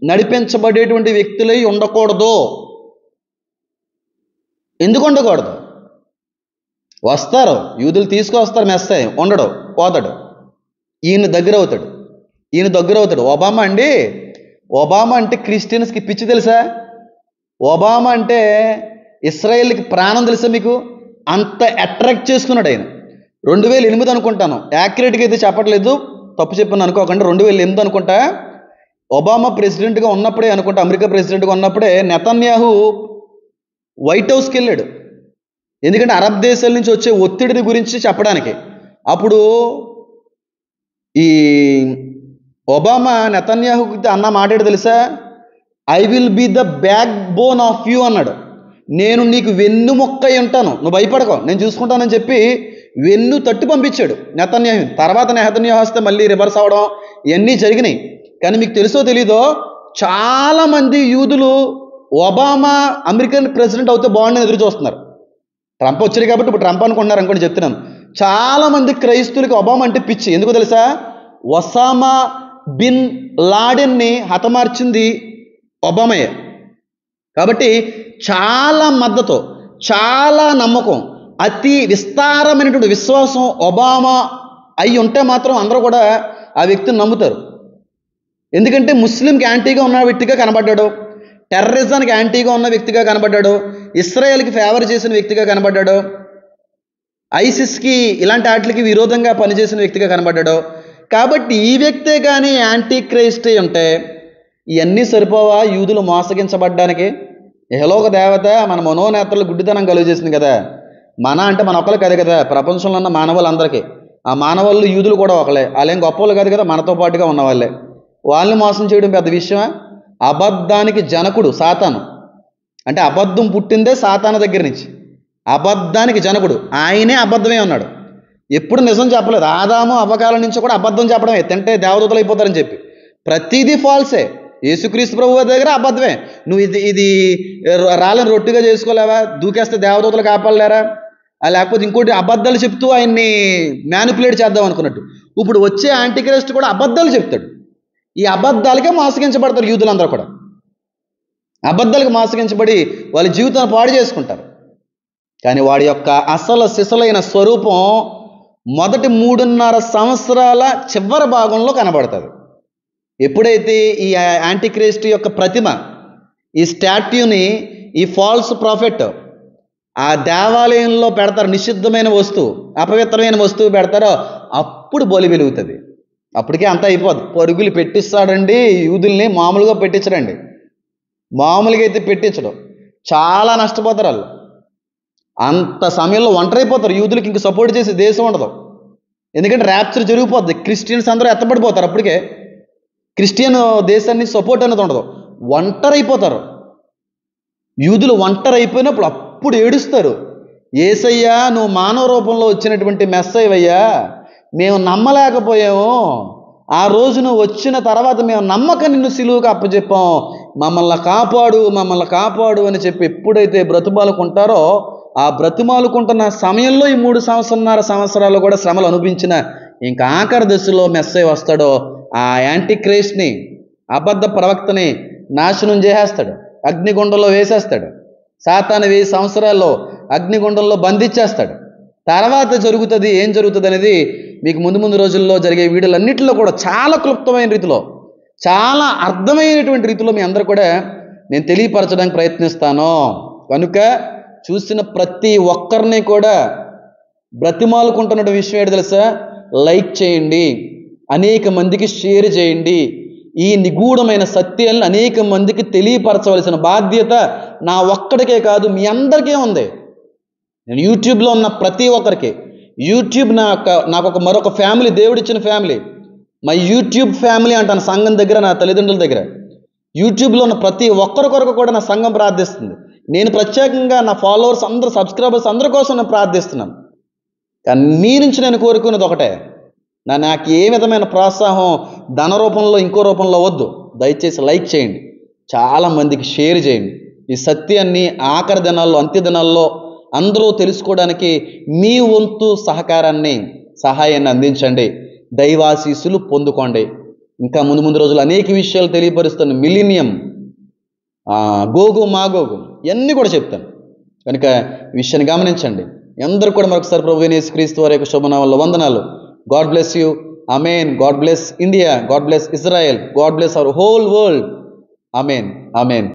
నడిపించబడేటువంటి వ్యక్తులై ఉండకూడదు. ఎందుకు ఉండకూడదు? వస్తారు యూదులు, తీసుకొస్తారు మెస్సయ్య, ఉండడు, పోతాడు, ఈయన దగ్గర అవుతాడు. ఒబామా అండి, ఒబామా అంటే క్రిస్టియన్స్కి పిచ్చి తెలుసా? ఒబామా అంటే ఇస్రాయేల్కి ప్రాణం తెలుసా మీకు? అంత అట్రాక్ట్ చేసుకున్నాడు ఆయన. 2008 అనుకుంటాను, యాక్యురేట్గా అయితే చెప్పట్లేదు, తప్పు చెప్పాను అనుకోకుండా, 2008 అనుకుంటా. ఒబామా ప్రెసిడెంట్గా ఉన్నప్పుడే అనుకుంటా, అమెరికా ప్రెసిడెంట్గా ఉన్నప్పుడే నెతన్యాహు వైట్ హౌస్కి వెళ్ళాడు. ఎందుకంటే అరబ్ దేశాల నుంచి వచ్చే ఒత్తిడిని గురించి చెప్పడానికి. అప్పుడు ఈ ఒబామా నెతన్యాహుకి అన్న మాట్లాడు తెలుసా? I will be the backbone of you అన్నాడు. నేను నీకు వెన్ను మొక్కై ఉంటాను, నువ్వు భయపడకో, నేను చూసుకుంటానని చెప్పి వెన్ను తట్టు పంపించాడు నెతన్యాహు. తర్వాత నెతన్యాహు వస్తే మళ్ళీ రివర్స్ అవడం ఇవన్నీ జరిగినాయి. కానీ మీకు తెలుసో తెలీదో, చాలామంది యూదులు ఒబామా అమెరికన్ ప్రెసిడెంట్ అవుతే బాగుండని ఎదురు చూస్తున్నారు. ట్రంప్ వచ్చాడు కాబట్టి ఇప్పుడు ట్రంప్ అనుకుంటున్నారు అనుకోండి, చెప్తున్నాను. చాలామంది క్రైస్తువులకి ఒబామా అంటే పిచ్చి. ఎందుకు తెలుసా? ఒసామా బిన్ లాడెన్ని హతమార్చింది ఒబామాయే. కాబట్టి చాలా మద్దతు, చాలా నమ్మకం, అతి విస్తారమైనటువంటి విశ్వాసం ఒబామా అయి ఉంటే మాత్రం అందరూ కూడా ఆ వ్యక్తిని నమ్ముతారు. ఎందుకంటే ముస్లింకి యాంటీగా ఉన్న వ్యక్తిగా కనబడ్డాడు, టెర్రరిజానికి యాంటీగా ఉన్న వ్యక్తిగా కనబడ్డాడు, ఇస్రాయేల్కి ఫేవర్ చేసిన వ్యక్తిగా కనబడ్డాడు, ఐసిస్కి ఇలాంటి వాటికి విరోధంగా పనిచేసిన వ్యక్తిగా కనబడ్డాడు. కాబట్టి ఈ వ్యక్తే కానీ యాంటీ క్రైస్టే ఉంటే ఇవన్నీ సరిపోవా యూదులు మోసగించబడ్డానికి? ఇహలోక దేవత మన మనోనేతలు గుడ్డితనం కలుగజేసింది కదా. మన అంటే మన ఒక్కరు కాదు కదా, ప్రపంచంలో ఉన్న మానవులందరికీ. ఆ మానవాళ్ళు యూదులు కూడా ఒకలే, వాళ్ళేం గొప్ప వాళ్ళు కాదు కదా, మనతో పాటుగా ఉన్నవాళ్ళే. వాళ్ళని మోసం చేయడం పెద్ద విషయమా? అబద్ధానికి జనకుడు సాతాను. అంటే అబద్ధం పుట్టిందే సాతాను దగ్గర నుంచి. అబద్ధానికి జనకుడు ఆయనే అబద్ధమే ఉన్నాడు. ఎప్పుడు నిజం చెప్పలేదు. ఆదాము అవ్వకాలం నుంచి కూడా అబద్ధం చెప్పడమే, తింటే దేవదూతలు అయిపోతారని చెప్పి. ప్రతిదీ ఫాల్సే. యేసుక్రీస్తు ప్రభువు దగ్గర అబద్ధమే. నువ్వు ఇది రాళ్ళని రొట్టిగా చేసుకోలేవా, దూకేస్తే దేవదూతలు కాపాడలేరా, లేకపోతే ఇంకోటి అబద్ధాలు చెప్తూ ఆయన్ని మ్యానిపులేట్ చేద్దాం అనుకున్నట్టు. ఇప్పుడు వచ్చే యాంటీక్రైస్ట్ కూడా అబద్ధాలు చెప్తాడు. ఈ అబద్ధాలకే మోసగించబడతారు యూదులందరూ కూడా. అబద్ధాలకు మోసగించబడి వాళ్ళ జీవితాన్ని పాడు చేసుకుంటారు. కానీ వాడి యొక్క అసలు సిసలైన స్వరూపం మొదటి 3.5 సంవత్సరాల చివరి భాగంలో కనబడుతుంది. ఎప్పుడైతే ఈ యాంటీక్రైస్ట్ యొక్క ప్రతిమ, ఈ స్టాట్యూని, ఈ ఫాల్స్ ప్రాఫిట్ ఆ దేవాలయంలో పెడతారు, నిషిద్ధమైన వస్తువు, అపవిత్రమైన వస్తువు పెడతారో అప్పుడు బలి వెలుగుతుంది. అప్పటికే అంతా అయిపోద్ది. పరుగులు పెట్టిస్తాడండి యూదుల్ని, మామూలుగా పెట్టించడండి. మామూలుగా అయితే పెట్టించడం, చాలా నష్టపోతారు వాళ్ళు. అంత సమయంలో ఒంటరైపోతారు. యూదులకి ఇంక సపోర్ట్ చేసే దేశం ఉండదు. ఎందుకంటే ర్యాప్చర్ జరిగిపోద్ది, క్రిస్టియన్స్ అందరూ ఎత్తబడిపోతారు. అప్పటికే క్రిస్టియన్ దేశాన్ని సపోర్ట్ అనేది ఉండదు, ఒంటరైపోతారు. యూదులు ఒంటరైపోయినప్పుడు అప్పుడు ఏడుస్తారు, యేసయ్యా నువ్వు మానవ రూపంలో వచ్చినటువంటి మెస్సయ్యవయ్యా, మేము నమ్మలేకపోయాము. ఆ రోజు నువ్వు వచ్చిన తర్వాత మేము నమ్మక నిన్ను సిలువకు అప్పచెప్పాం. మమ్మల్ని కాపాడు అని చెప్పి ఎప్పుడైతే బ్రతిమాలుకుంటారో ఆ బ్రతిమాలుకుంటున్న సమయంలో ఈ 3.5 సంవత్సరాలు కూడా శ్రమలు అనుభవించిన ఇంకా ఆఖరి దశలో మెస్సయ్య వస్తాడో ఆ యాంటీక్రైస్ట్ని, అబద్ధ ప్రవక్తని నాశనం చేసేస్తాడు, అగ్నిగుండంలో వేసేస్తాడు. సాతాను 1000 సంవత్సరాల్లో అగ్నిగుండంలో బంధించేస్తాడు. తర్వాత ఏం జరుగుతుంది అనేది మీకు ముందు రోజుల్లో జరిగే వీడియోలన్నింటిలో కూడా చాలా క్లుప్తమైన రీతిలో, చాలా అర్థమైనటువంటి రీతిలో మీ అందరూ కూడా నేను తెలియపరచడానికి ప్రయత్నిస్తాను. కనుక చూసిన ప్రతి ఒక్కరిని కూడా బ్రతిమాలుకుంటున్న విషయం ఏంటి తెలుసా? లైక్ చేయండి, అనేక మందికి షేర్ చేయండి. ఈ నిగూఢమైన సత్యాలను అనేక మందికి తెలియపరచవలసిన బాధ్యత నా ఒక్కడికే కాదు, మీ అందరికీ ఉంది. నేను యూట్యూబ్లో ఉన్న ప్రతి ఒక్కరికి, యూట్యూబ్ నాకు మరొక ఫ్యామిలీ, దేవుడిచ్చిన ఫ్యామిలీ, మై యూట్యూబ్ ఫ్యామిలీ అంటాను. సంఘం దగ్గర, నా తల్లిదండ్రుల దగ్గర, యూట్యూబ్లో ఉన్న ప్రతి ఒక్కరి కొరకు కూడా నా సంఘం ప్రార్థిస్తుంది. నేను ప్రత్యేకంగా నా ఫాలోవర్స్ అందరూ, సబ్స్క్రైబర్స్ అందరి కోసం నేను ప్రార్థిస్తున్నాను. కానీ మీ నుంచి నేను కోరుకున్నది ఒకటే, నాకు ఏ విధమైన ప్రోత్సాహం ధన రూపంలో ఇంకో రూపంలో వద్దు. దయచేసి లైక్ చేయండి, చాలామందికి షేర్ చేయండి. ఈ సత్యాన్ని ఆఖరి దినాల్లో, అంత్య దినాల్లో అందరూ తెలుసుకోవడానికి మీ వంతు సహాయాన్ని అందించండి. దైవాశీస్సులు పొందుకోండి. ఇంకా ముందు రోజులు అనేక విషయాలు తెలియపరుస్తాను. మిలీనియం, గోగు మాగోగు ఇవన్నీ కూడా చెప్తాను. కనుక ఈ విషయాన్ని గమనించండి. అందరూ కూడా మరొకసారి ప్రభువైన యేసుక్రీస్తు వారి యొక్క శుభనామములో వందనాలు. God bless you. Amen. God bless India. God bless Israel. God bless our whole world. Amen. Amen.